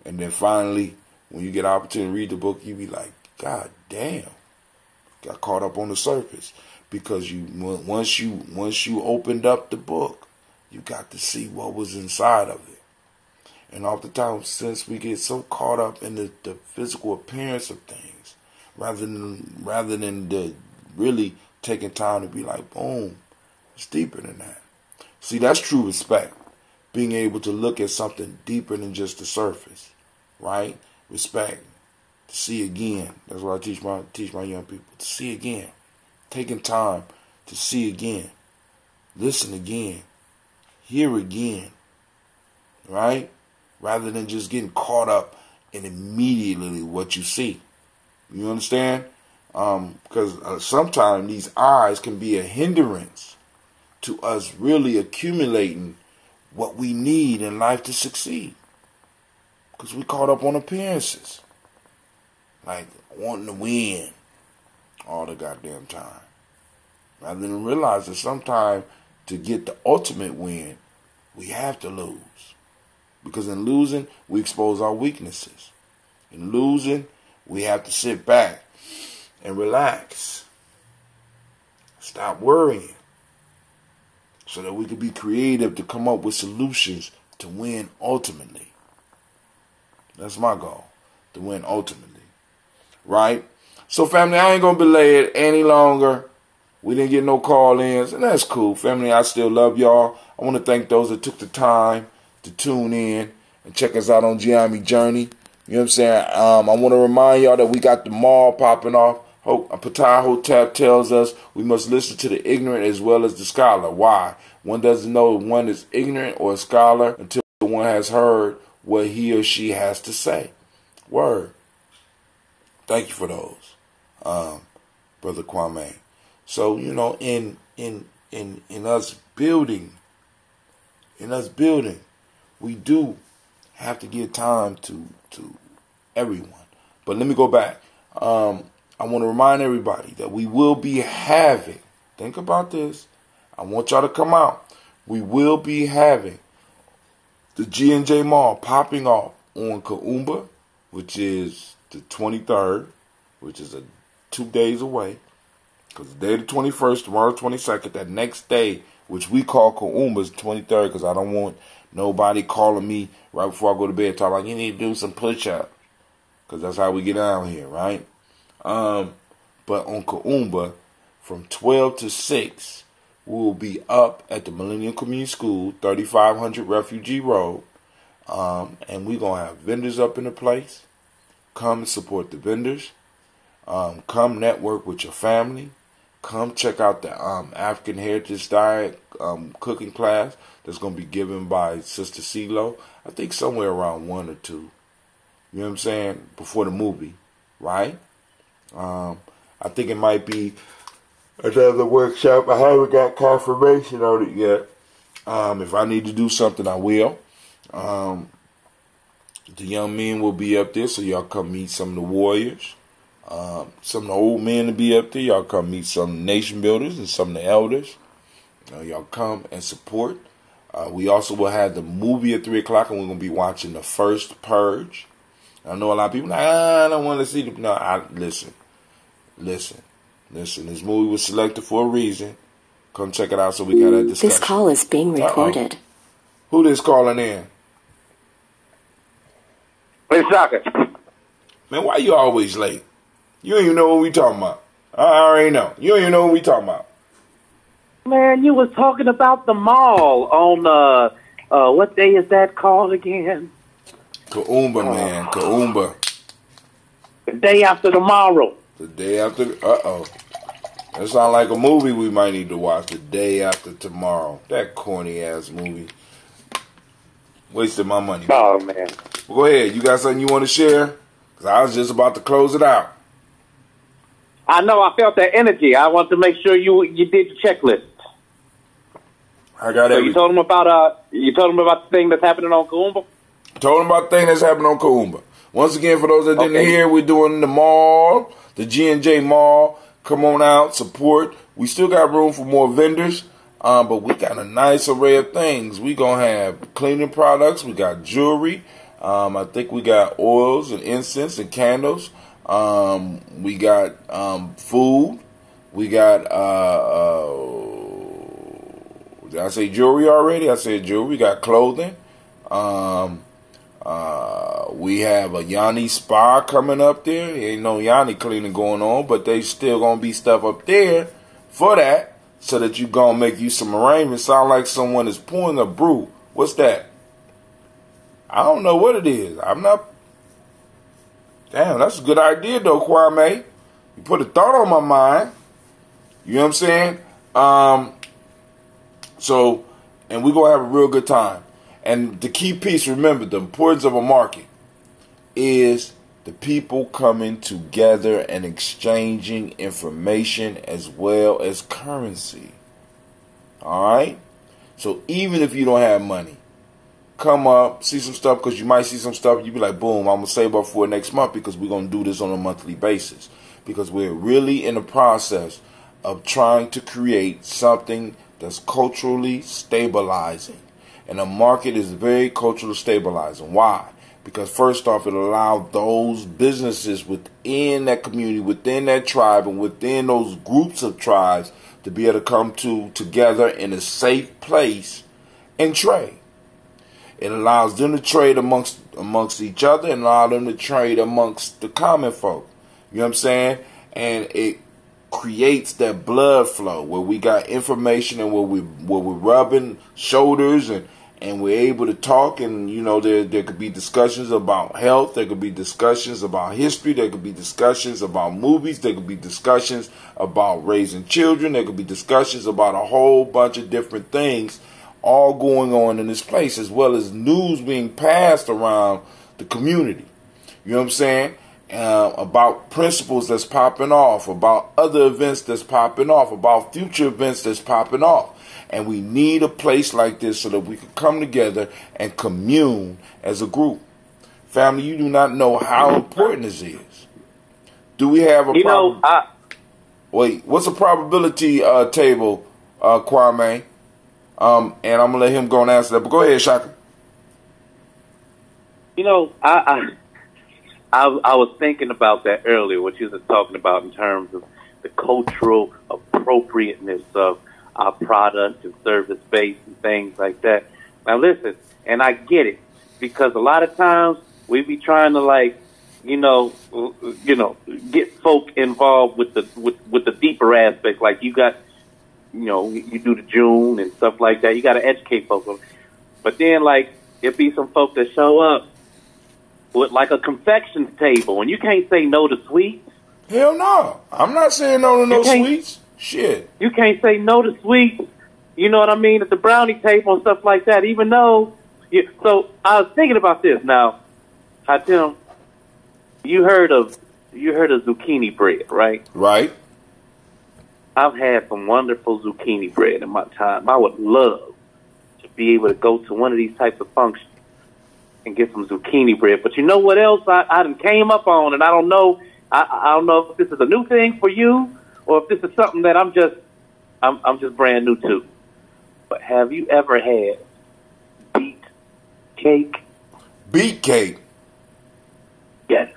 And then finally, when you get an opportunity to read the book, you be like, God damn. Got caught up on the surface because once you opened up the book, you got to see what was inside of it. And oftentimes, since we get so caught up in the physical appearance of things, rather than the really taking time to be like, boom, it's deeper than that. See, that's true respect. Being able to look at something deeper than just the surface, right? Respect. To see again. That's what I teach my young people. To see again. Taking time to see again. Listen again. Hear again. Right? Rather than just getting caught up in immediately what you see. You understand? Because sometimes these eyes can be a hindrance to us really accumulating what we need in life to succeed. Because we caught up on appearances. Like wanting to win all the goddamn time. Rather than realize that sometimes to get the ultimate win, we have to lose. Because in losing, we expose our weaknesses. In losing, we have to sit back and relax. Stop worrying. So that we can be creative to come up with solutions to win ultimately. That's my goal. To win ultimately. Right? So, family, I ain't going to belay it any longer. We didn't get no call-ins, and that's cool. Family, I still love y'all. I want to thank those that took the time to tune in and check us out on Gye-Nyame Journey. You know what I'm saying? I want to remind y'all that we got the mall popping off. Patai Hotep tells us we must listen to the ignorant as well as the scholar. Why? One doesn't know if one is ignorant or a scholar until one has heard what he or she has to say. Word. Thank you for those, Brother Kwame. So, you know, in us building, we do have to give time to everyone. But let me go back. I want to remind everybody that we will be having, think about this, I want y'all to come out. We will be having the G&J Mall popping off on Kaumba, which is the 23rd, which is 2 days away. Because the day the 21st, tomorrow the 22nd, that next day, which we call Kaumba, is the 23rd, because I don't want nobody calling me right before I go to bed talking like, you need to do some push-up. Because that's how we get down here, right? But on Kaumba, from 12 to 6, we will be up at the Millennium Community School, 3500 Refugee Road. And we're going to have vendors up in the place. Come and support the vendors. Come network with your family. come check out the African Heritage Diet cooking class that's going to be given by Sister CeeLo. I think somewhere around 1 or 2. You know what I'm saying? Before the movie, right? I think it might be another workshop. I haven't got confirmation on it yet. If I need to do something, I will. The young men will be up there, so y'all come meet some of the warriors. Some of the old men will be up there. Y'all come meet some of the nation builders and some of the elders. Y'all come and support. We also will have the movie at 3 o'clock, and we're going to be watching The First Purge. I know a lot of people like, I don't want to see the... No, listen. This movie was selected for a reason. Come check it out so we can have that discussion. This call is being recorded. Who this calling in? It's Shaka. Man, why you always late? You don't even know what we talking about. I already know. You don't even know what we talking about. Man, you was talking about the mall on, what day is that called again? Kaumba, man. Kaumba. The day after tomorrow. The day after... Uh-oh. That sounds like a movie we might need to watch. The Day After Tomorrow. That corny-ass movie. Wasted my money. Oh, man. Well, go ahead. You got something you want to share? Because I was just about to close it out. I know. I felt that energy. I want to make sure you did your checklist. I got so everything. You told him about the thing that's happening on Kaumba? Told him about the thing that's happening on Kaumba. Once again, for those that didn't hear, we're doing the mall, the G&J Mall. Come on out, support. We still got room for more vendors, but we got a nice array of things. We gonna have cleaning products. We got jewelry. I think we got oils and incense and candles. We got food. We got did I say jewelry already? I said jewelry. We got clothing. We have a Yanni spa coming up there. Ain't no Yanni cleaning going on, but they still gonna be stuff up there for that, so that you gonna make you some arrangements. Sound like someone is pouring a brew. What's that? I don't know what it is. I'm not. Damn, that's a good idea though, Kwame. You put a thought on my mind. You know what I'm saying? So, and we're gonna have a real good time. And the key piece, remember, the importance of a market is the people coming together and exchanging information as well as currency. All right? So even if you don't have money, come up, see some stuff, because you might see some stuff, you be like, boom, I'm going to save up for it next month, because we're going to do this on a monthly basis. Because we're really in the process of trying to create something that's culturally stabilizing. And a market is very culturally stabilizing. Why? Because first off, it allows those businesses within that community, within that tribe, and within those groups of tribes to be able to come together in a safe place and trade. It allows them to trade amongst each other and allow them to trade amongst the common folk. You know what I'm saying? And it creates that blood flow where we got information and where we're rubbing shoulders and we're able to talk, and you know there could be discussions about health, there could be discussions about history, there could be discussions about movies, there could be discussions about raising children, there could be discussions about a whole bunch of different things all going on in this place, as well as news being passed around the community. You know what I'm saying? About principles that's popping off, about other events that's popping off, about future events that's popping off. And we need a place like this so that we can come together and commune as a group. Family, you do not know how important this is. Do we have a Wait, what's the probability table, Kwame? And I'm going to let him go and answer that. But go ahead, Shaka. You know, I was thinking about that earlier, what you were talking about in terms of the cultural appropriateness of our product and service base and things like that. Now listen, and I get it, because a lot of times we be trying to get folk involved with the deeper aspect. Like you got, you do the June and stuff like that. You got to educate folk. But then there be some folk that show up with like a confections table, and you can't say no to sweets. Hell no. I'm not saying no to no sweets. Shit. You can't say no to sweets. You know what I mean? At the brownie table and stuff like that. Even though, so I was thinking about this. Now, Tim, you heard of zucchini bread, right? Right. I've had some wonderful zucchini bread in my time. I would love to be able to go to one of these types of functions and get some zucchini bread. But you know what else I done came up on, and I don't know. I don't know if this is a new thing for you or if this is something that I'm just brand new to. But have you ever had beet cake? Beet cake? Yes.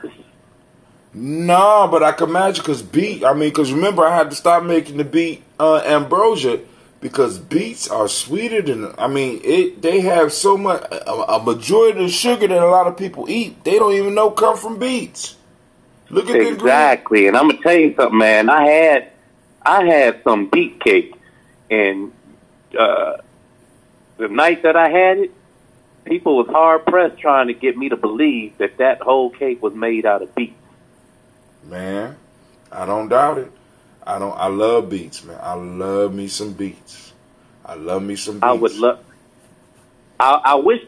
No, but I can imagine because remember I had to stop making the beet ambrosia because beets are sweeter than, they have so much, a majority of the sugar that a lot of people eat, they don't even know come from beets. Look at exactly, and I'm gonna tell you something, man. I had some beet cake, and the night that I had it, people was hard pressed trying to get me to believe that whole cake was made out of beets. Man, I don't doubt it. I love beets, man. I love me some beets. I wish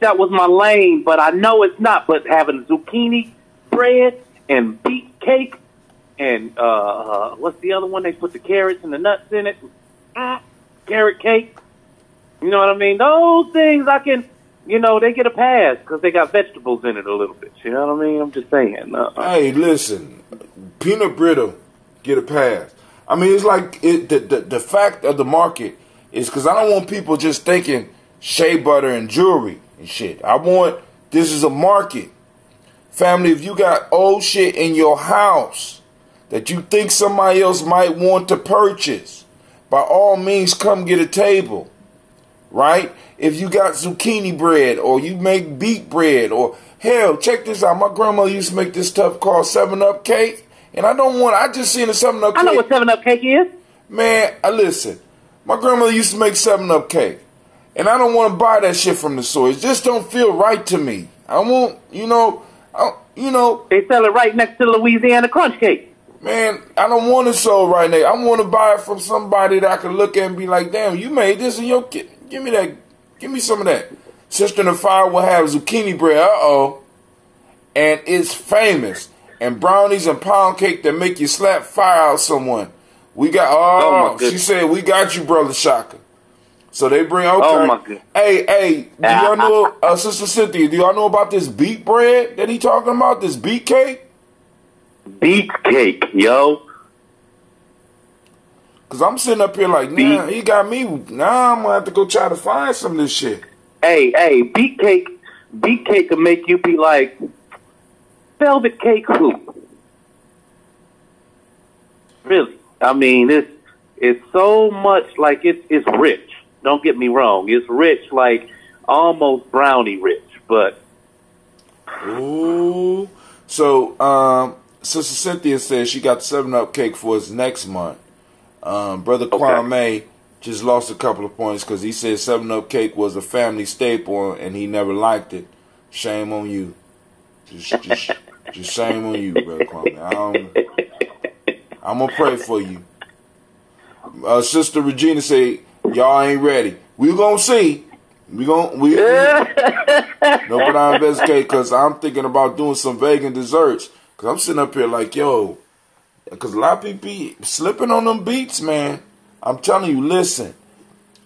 that was my lane, but I know it's not. But having zucchini bread and beet cake and what's the other one? They put the carrots and the nuts in it. Carrot cake. You know what I mean? Those things I can, they get a pass because they got vegetables in it a little bit. You know what I mean? I'm just saying. Hey, listen, peanut brittle get a pass. I mean, it's like the fact of the market is because I don't want people just thinking shea butter and jewelry and shit. This is a market. Family, if you got old shit in your house that you think somebody else might want to purchase, by all means, come get a table, right? If you got zucchini bread or you make beet bread or, hell, check this out. My grandmother used to make this stuff called 7-Up cake. And I just seen a 7-Up cake. I know what 7-Up cake is. Man, listen. My grandmother used to make 7-Up cake. And I don't want to buy that shit from the store. It just don't feel right to me. I won't, They sell it right next to Louisiana Crunch Cake. Man, I don't want it sold right now. I want to buy it from somebody that I can look at and be like, damn, you made this in your kid. Give me that. Give me some of that. Sister in the Fire will have zucchini bread. And it's famous. And brownies and pound cake that make you slap fire out someone. We got, she said, we got you, Brother Shaka. So they bring, okay. Oh, my goodness. Hey, do y'all know, Sister Cynthia, do y'all know about this beet bread that he talking about, this beet cake? Beet cake, yo. Because I'm sitting up here like, nah, he got me. Nah, I'm going to have to go try to find some of this shit. Hey, beet cake will make you be like, velvet cake who? Really? I mean, it's so much like it's rich. Don't get me wrong. It's rich, like almost brownie rich, but. Ooh. So, Sister Cynthia says she got the 7-Up cake for us next month. Brother Kwame just lost a couple of points because he said 7-Up cake was a family staple and he never liked it. Shame on you. Just shame on you, Brother Kwame. I'm going to pray for you. Sister Regina say, y'all ain't ready. We going to see. No, but I investigate because I'm thinking about doing some vegan desserts. Because I'm sitting up here like, yo, because a lot of people be slipping on them beats, man. I'm telling you, listen,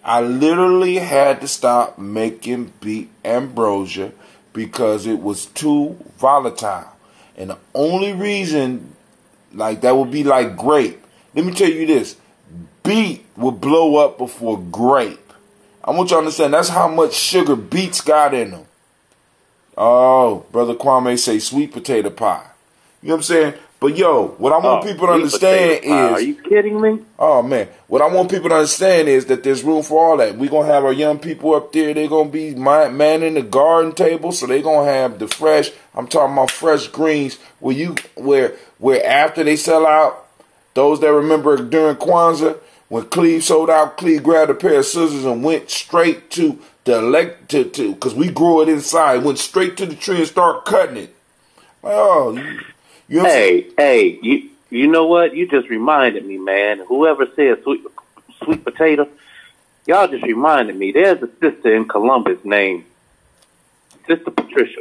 I literally had to stop making beet ambrosia because it was too volatile. And the only reason, like, that would be like grape. Let me tell you this. Beet will blow up before grape. I want you to understand that's how much sugar beets got in them. Oh, Brother Kwame say sweet potato pie. You know what I'm saying? But yo, what I want people to understand is... Are you kidding me? Oh, man. What I want people to understand is that there's room for all that. We're going to have our young people up there. They're going to be manning the garden table. So they're going to have the fresh... I'm talking about fresh greens where after they sell out, those that remember during Kwanzaa, when Cleve sold out, Cleve grabbed a pair of scissors and went straight to the because we grow it inside, went straight to the tree and start cutting it. Oh, you know hey, You know what? You just reminded me, man. Whoever said sweet potato, y'all just reminded me. There's a sister in Columbus named Sister Patricia.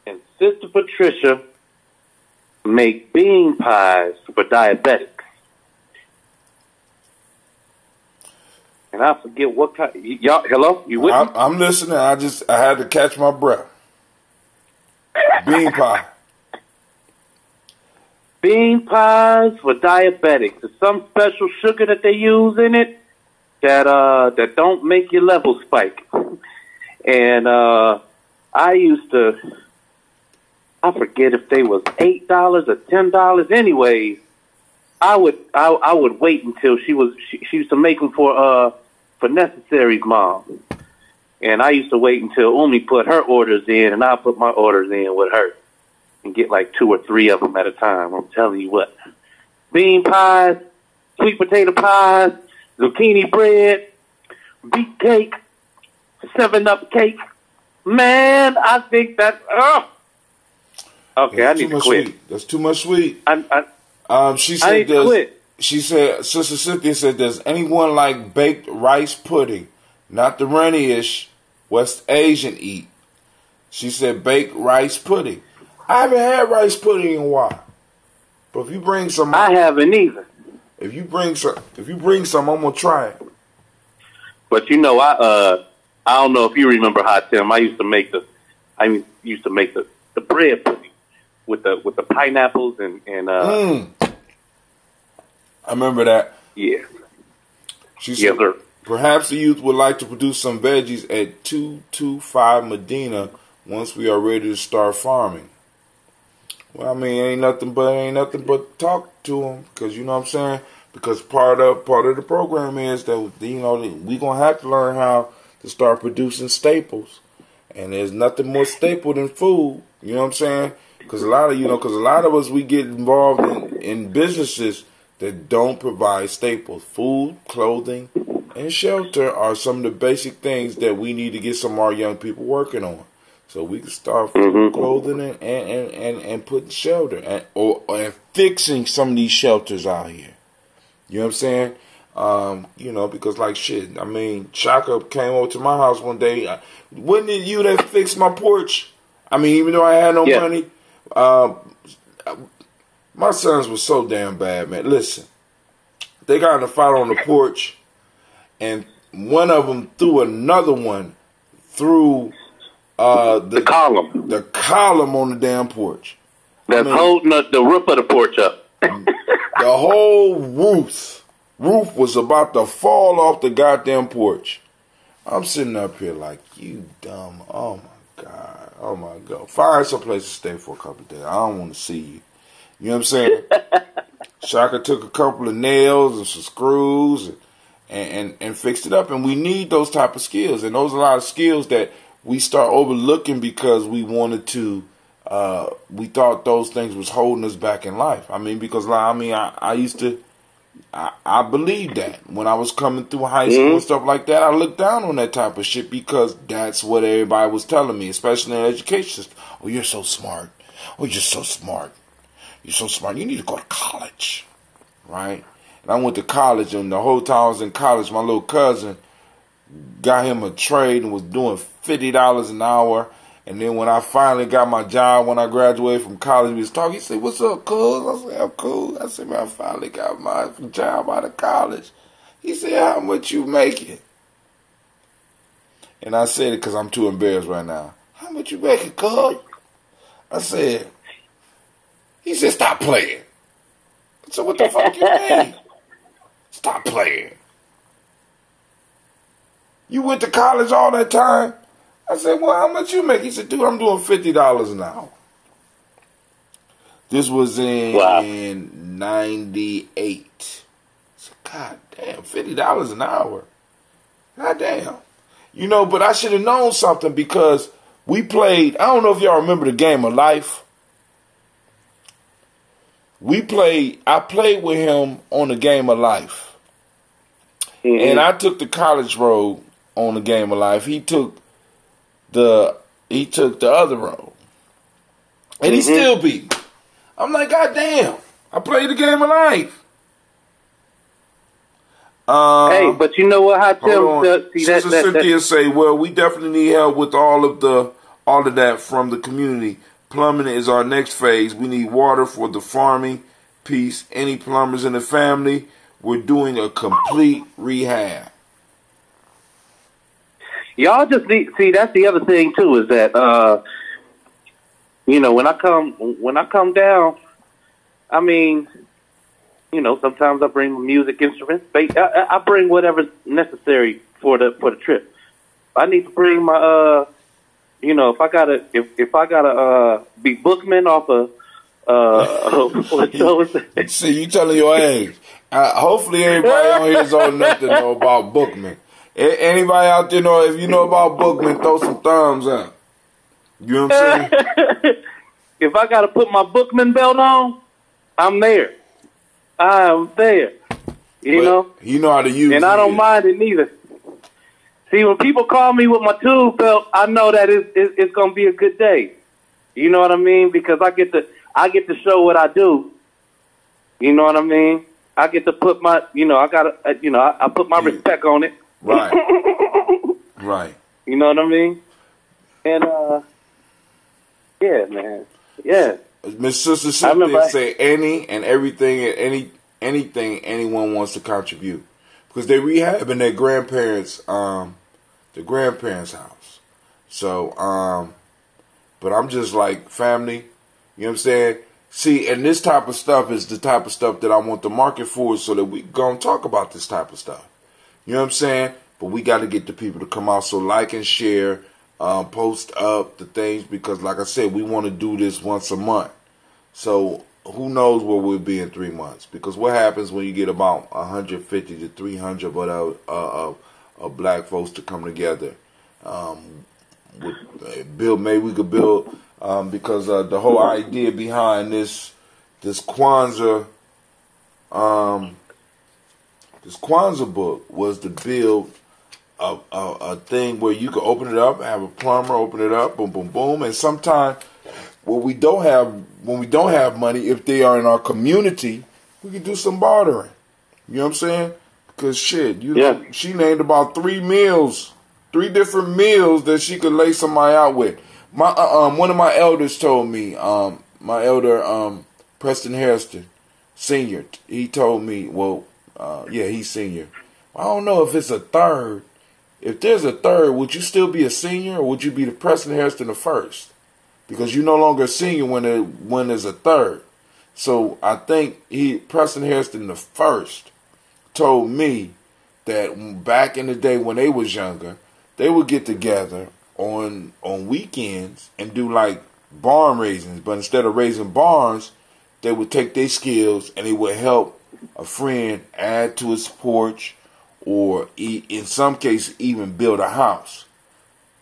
And Sister Patricia make bean pies for diabetics. And I forget what kind. Y'all, hello? You with me? I'm listening. I had to catch my breath. Bean pie. Bean pies for diabetics. There's some special sugar that they use in it that don't make your level spike. And I forget if they was $8 or $10. Anyways, I would wait until she used to make them for Necessary's mom. And I used to wait until Umi put her orders in, and I put my orders in with her and get like 2 or 3 of them at a time. I'm telling you what. Bean pies, sweet potato pies, zucchini bread, beet cake, 7-Up cake. Man, I think that's... Okay, That's I need to quit. Sweet. That's too much sweet. She said I need to quit. She said, Sister Cynthia said, does anyone like baked rice pudding? Not the Rennie-ish West Asian eat. She said baked rice pudding. I haven't had rice pudding in a while. But if you bring some, I haven't either. If you bring some, I'm gonna try it. But you know, I don't know if you remember Hot Tim. I used to make the bread pudding with the pineapples and I remember that. Yeah. She said, sir. Perhaps the youth would like to produce some veggies at 225 Medina once we are ready to start farming. Well, I mean, ain't nothing but talk to them, because you know what I'm saying. Because part of the program is that we gonna have to learn how to start producing staples, and there's nothing more staple than food. You know what I'm saying? Because a lot of us we get involved in businesses that don't provide staples. Food, clothing, and shelter are some of the basic things that we need to get some of our young people working on. So we can start food, clothing, and putting shelter and fixing some of these shelters out here. You know what I'm saying? Because like shit, I mean, Shaka came over to my house one day. Wasn't it you that fixed my porch? I mean, even though I had no money, my sons were so damn bad, man. Listen, they got in a fight on the porch, and one of them threw another one through the column on the damn porch. That's holding the roof of the porch up. The whole roof was about to fall off the goddamn porch. I'm sitting up here like, you dumb. Oh my god. Find some place to stay for a couple of days. I don't want to see you. You know what I'm saying? Shaka took a couple of nails and some screws and fixed it up. And we need those type of skills. And those are a lot of skills that we start overlooking because we wanted to, we thought those things was holding us back in life. I mean, because I believed that when I was coming through high school and stuff like that. I looked down on that type of shit because that's what everybody was telling me, especially in the education system. Oh, you're so smart. Oh, you're so smart. You're so smart. You need to go to college, right? And I went to college, and the whole time I was in college, my little cousin got him a trade and was doing $50 an hour. And then when I finally got my job, when I graduated from college, we was talking. He said, "What's up, cuz?" I said, "I'm cool." I said, "Man, I finally got my job out of college." He said, "How much you making?" And I said it because I'm too embarrassed right now. "How much you making, cuz?" I said. He said, "Stop playing." So what the fuck you mean? Stop playing. You went to college all that time? I said, "Well, how much you make?" He said, "Dude, I'm doing $50 an hour." This was in 98. I said, God damn, $50 an hour. God damn. But I should have known something because we played, I don't know if y'all remember the game of life. I played with him on the game of life. Mm-hmm. And I took the college road on the game of life. He took the other road. And he still beat me. I'm like, God damn, I played the game of life. Hey, but you know what? How Hold on. see Sister Cynthia say, well, we definitely need help with all of that from the community. Plumbing is our next phase. We need water for the farming piece. Any plumbers in the family? We're doing a complete rehab. y'all just need, see, that's the other thing too, is that you know, when I come down, I mean, you know, sometimes I bring music instruments. I bring whatever's necessary for the trip. I need to bring my you know, if I gotta be bookman off of See, you telling your age. Hopefully everybody on here is old enough to know about bookman. Anybody out there know, if you know about bookman, throw some thumbs up. You know what I'm saying? If I gotta put my bookman belt on, I'm there. I'm there. You know? You know how to use it. And I don't mind it neither. See, when people call me with my tool belt, I know that it's gonna be a good day. You know what I mean? Because I get to show what I do. You know what I mean? I get to put my, you know, I put my respect on it. Right. Right. You know what I mean? And yeah, man. Yeah. Miss Sister Cynthia say any and everything and anything anyone wants to contribute. Because they rehabbing their grandparents' house. So, but I'm just like, family, you know what I'm saying? See, and this type of stuff is the type of stuff that I want the market for, so that we gonna talk about this type of stuff. You know what I'm saying? But we got to get the people to come out. So like and share, post up the things, because like I said, we want to do this once a month. So who knows where we'll be in 3 months? Because what happens when you get about 150 to 300 of black folks to come together? Maybe we could build, because the whole idea behind this Kwanzaa book was to build a thing where you could open it up, have a plumber open it up, boom, boom, boom, and sometimes when we don't have money, if they are in our community, we can do some bartering. You know what I'm saying? Because shit, know, she named about 3 different meals that she could lay somebody out with. My one of my elders told me, my elder Preston Hairston, senior, he told me, well, he's senior. I don't know if it's a third. If there's a third, would you still be a senior, or would you be the Preston Hairston the first? Because you're no longer a senior when there's a third. So I think Preston Hairston the first told me that back in the day when they was younger, they would get together on weekends and do like barn raisings. But instead of raising barns, they would take their skills and they would help a friend add to his porch, or in some cases even build a house.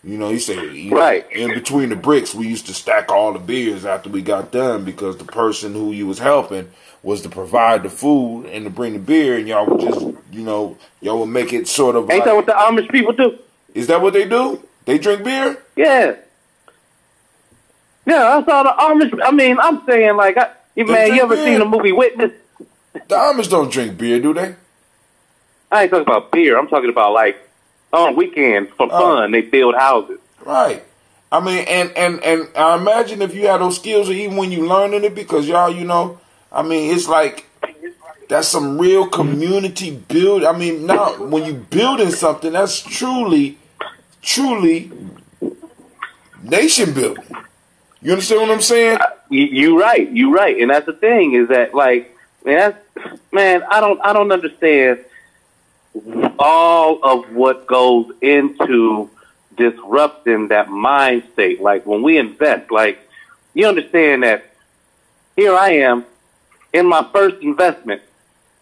You know, he said, right. In between the bricks, we used to stack all the beers after we got done, because the person who you was helping was to provide the food and to bring the beer, and y'all would just, you know, y'all would make it sort of. Ain't that what the Amish people do? Is that what they do? They drink beer? Yeah. Yeah, I saw the Amish. I mean, I'm saying, like, man, you ever seen the movie Witness? The Amish don't drink beer, do they? I ain't talking about beer. I'm talking about, like, on weekends for fun, they build houses. Right. I mean, and I imagine if you have those skills, or even when you learning it, because y'all, you know, I mean, it's like, that's some real community build. I mean, now when you building something, that's truly nation building. You understand what I'm saying? You're right. And that's the thing, is that, like, man, I don't understand all of what goes into disrupting that mind state. Like, when we invest, like, you understand that here I am in my first investment,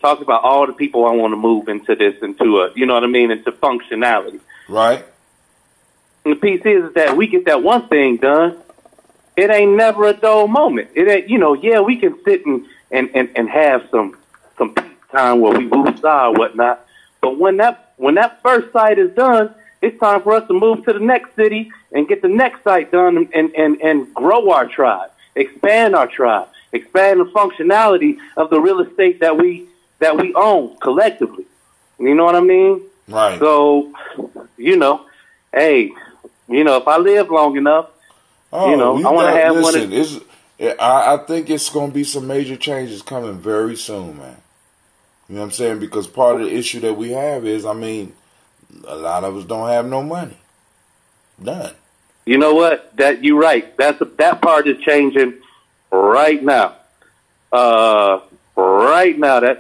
talking about all the people I want to move into this, into a, you know what I mean, into functionality. Right. And the piece is that we get that one thing done, it ain't never a dull moment. It ain't, you know, we can sit and have some peace time where we woosah or whatnot. But when that first site is done, it's time for us to move to the next city and get the next site done and grow our tribe, expand our tribe. expand the functionality of the real estate that we own collectively. You know what I mean? Right. So, hey, if I live long enough, I want to have one. I think it's going to be some major changes coming very soon, man. You know what I'm saying? Because part of the issue that we have is, a lot of us don't have no money. None. You know what? You're right. That part is changing right now. Right now,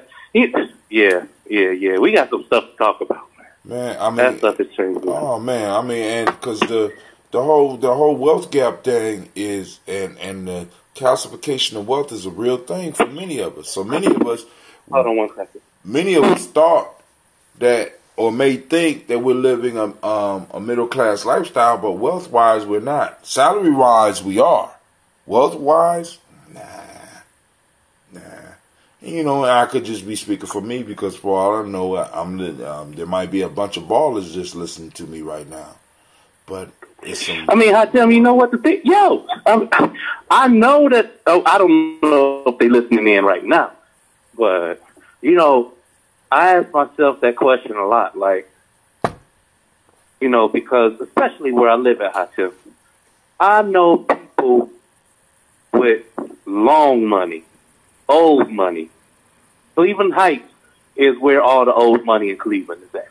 yeah. We got some stuff to talk about, man. That stuff is changing. Oh man, and because the whole wealth gap thing is, and the calcification of wealth is a real thing for many of us. So many of us. Hold on 1 second. Many of us thought that, or may think that we're living a middle class lifestyle, but wealth wise we're not. Salary wise we are. Wealth wise, nah. I could just be speaking for me, because for all I know, there might be a bunch of ballers just listening to me right now. But it's some. Hatem, you know what to think? Yo, I know that. I don't know if they're listening in right now, but I ask myself that question a lot. Like, because especially where I live at Hatem, I know people with long money. Old money. Cleveland Heights is where all the old money in Cleveland is at.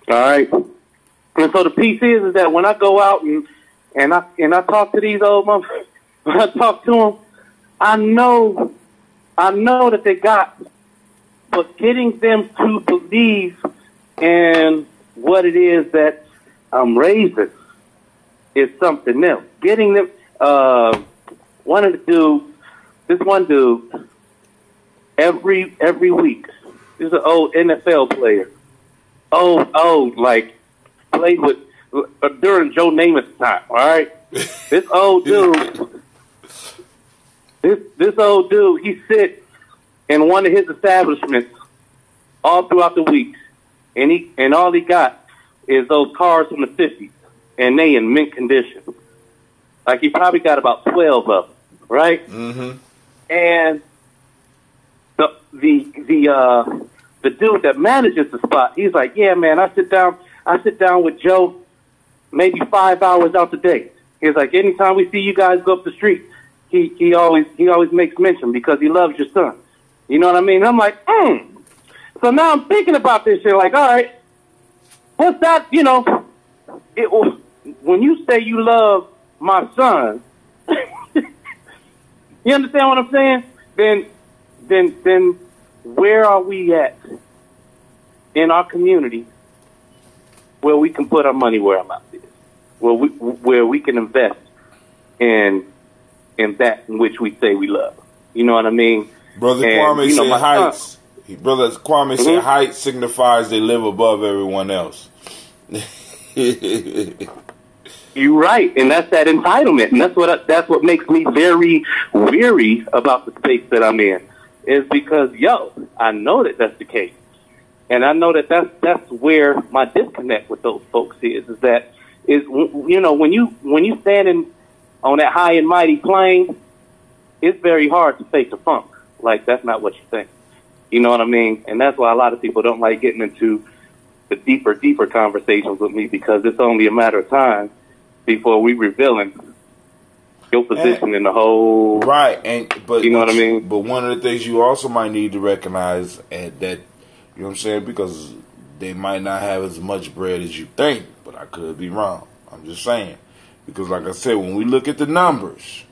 All right. And so the piece is that when I go out and I talk to these old motherfuckers, when I talk to them, I know that they got, but getting them to believe in what it is that I'm raising is something else. Getting them, this one dude, every week, this is an old NFL player, like played with during Joe Namath's time. All right, this old dude, he sit in one of his establishments all throughout the week, and all he got is those cars from the '50s, and they in mint condition. Like, he probably got about 12 of them, right? Mm-hmm. And the dude that manages the spot, he's like, yeah, man, I sit down with Joe maybe 5 hours out the day. He's like, anytime we see you guys go up the street, he always makes mention because he loves your son. You know what I mean? I'm like, So now I'm thinking about this shit, like, all right, what's that? When you say you love my son, you understand what I'm saying? Then where are we at in our community where we can put our money where our mouth is, where we can invest in that in which we say we love? You know what I mean? Brother Kwame said heights. Brother Kwame said height signifies they live above everyone else. You're right, and that's that entitlement, and that's what makes me very weary about the space that I'm in, is because I know that's the case, and I know that's where my disconnect with those folks is that when you standing on that high and mighty plane, it's very hard to fake the funk. Like, that's not what you think. You know what I mean? And that's why a lot of people don't like getting into the deeper conversations with me, because it's only a matter of time before we revealing your position in the whole but you know what I mean? But one of the things you also might need to recognize, and that, you know what I'm saying, because they might not have as much bread as you think, but I could be wrong. I'm just saying, because like I said, when we look at the numbers,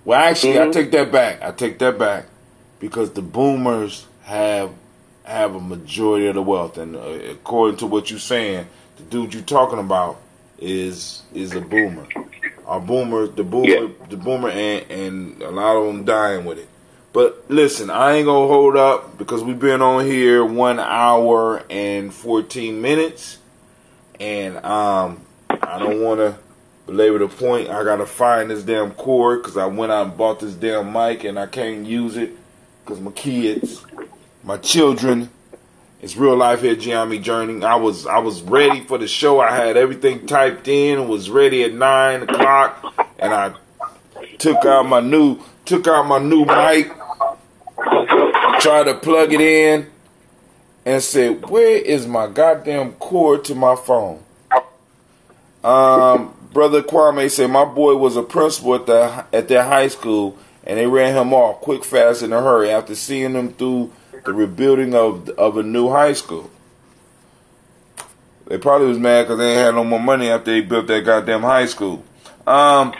well, actually, I take that back, because the boomers have a majority of the wealth, and according to what you're saying, the dude you're talking about is a boomer. The boomer, and a lot of them dying with it. But listen, I ain't gonna hold up, because we've been on here 1 hour and 14 minutes, and I don't want to belabor the point. I gotta find this damn cord, because I went out and bought this damn mic, and I can't use it because my kids, my children. It's real life here, Gye-Nyame Journey. I was ready for the show. I had everything typed in, was ready at 9 o'clock, and I took out my new mic, tried to plug it in, and said, "Where is my goddamn cord to my phone?" Brother Kwame said, "My boy was a principal at their high school, and they ran him off quick, fast, in a hurry after seeing him through the rebuilding of a new high school." They probably was mad because they ain't had no more money after they built that goddamn high school. I'm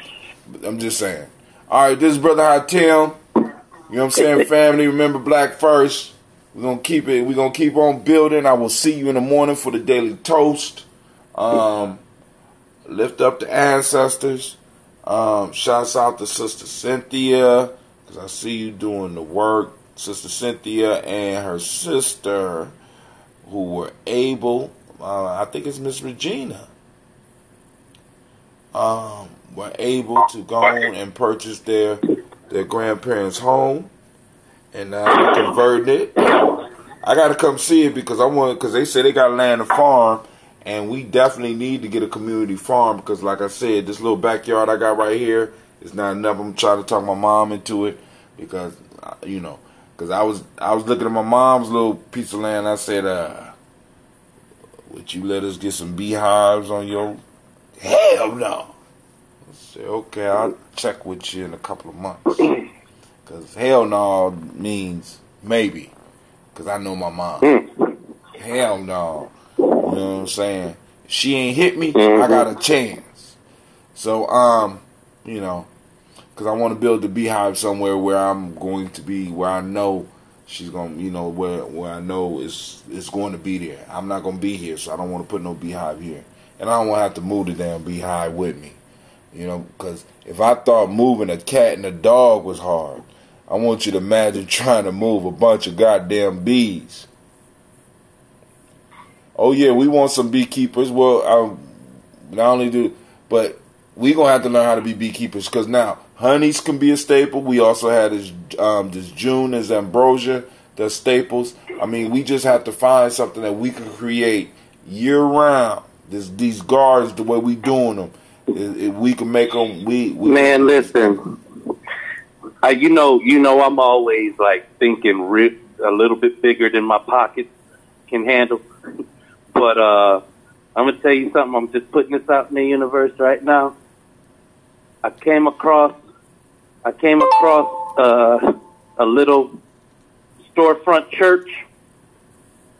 just saying. All right, this is Brother Hotel. You know what I'm saying, family? Remember Black first. We're going to keep it. We're going to keep on building. I will see you in the morning for the Daily Toast. Lift up the ancestors. Shouts out to Sister Cynthia, because I see you doing the work. Sister Cynthia and her sister, who were able, I think it's Miss Regina, were able to go on and purchase their grandparents' home, and now converting it. I got to come see it because they say they got land to farm, and we definitely need to get a community farm because, like I said, this little backyard I got right here is not enough. I'm trying to talk my mom into it because, because I was looking at my mom's little piece of land. I said, would you let us get some beehives on your? Hell no. I said, okay, I'll check with you in a couple of months. Because hell no means maybe. Because I know my mom. Hell no. You know what I'm saying? If she ain't hit me, I got a chance. So, because I want to build the beehive somewhere where I'm going to be, where I know she's going to, where I know it's going to be there. I'm not going to be here, so I don't want to put no beehive here. And I don't want to have to move the damn beehive with me. Because if I thought moving a cat and a dog was hard, I want you to imagine trying to move a bunch of goddamn bees. Oh, yeah, we want some beekeepers. Well, not only do, but we going to have to learn how to be beekeepers because now honeys can be a staple. We also had this June as ambrosia, the staples. I mean, we just have to find something that we can create year-round. These guards, the way we doing them, we can make them. Man, listen. You know, I'm always like thinking a little bit bigger than my pockets can handle. But I'm gonna tell you something. I'm just putting this out in the universe right now. I came across a little storefront church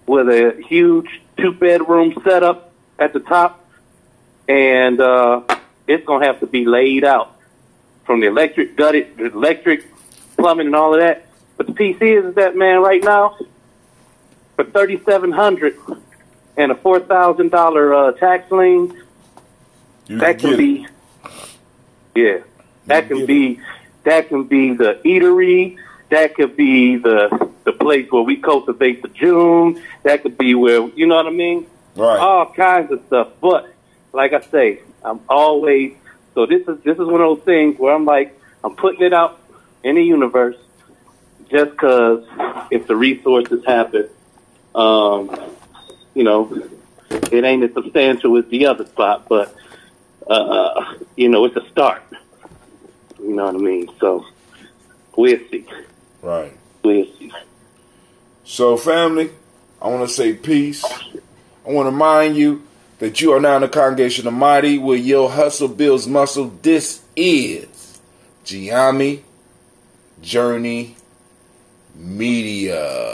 with a huge 2-bedroom setup at the top, and it's gonna have to be laid out from the electric plumbing and all of that. But the piece is that, man, right now for $3,700 and a $4,000 tax lien, that can be the eatery, that could be the place where we cultivate the June, that could be where, you know what I mean? Right. All kinds of stuff. But like I say, I'm always, so this is one of those things where I'm like, I'm putting it out in the universe just because if the resources happen, it ain't as substantial as the other spot, but it's a start. You know what I mean? So we'll see. Right. We'll see. So, family, I want to say peace. I want to remind you that you are now in the congregation of Mighty, where your hustle builds muscle. This is Gye-Nyame Journey Media.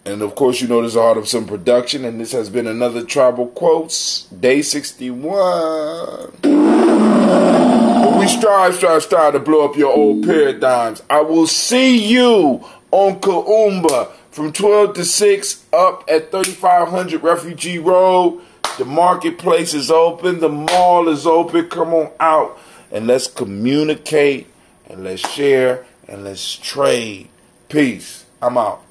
And of course, this is a Heart of Some production, and this has been another Tribal Quotes, Day 61. But we strive to blow up your old paradigms. I will see you on Kaumba from 12 to 6 up at 3500 Refugee Road. The marketplace is open. The mall is open. Come on out and let's communicate and let's share and let's trade. Peace. I'm out.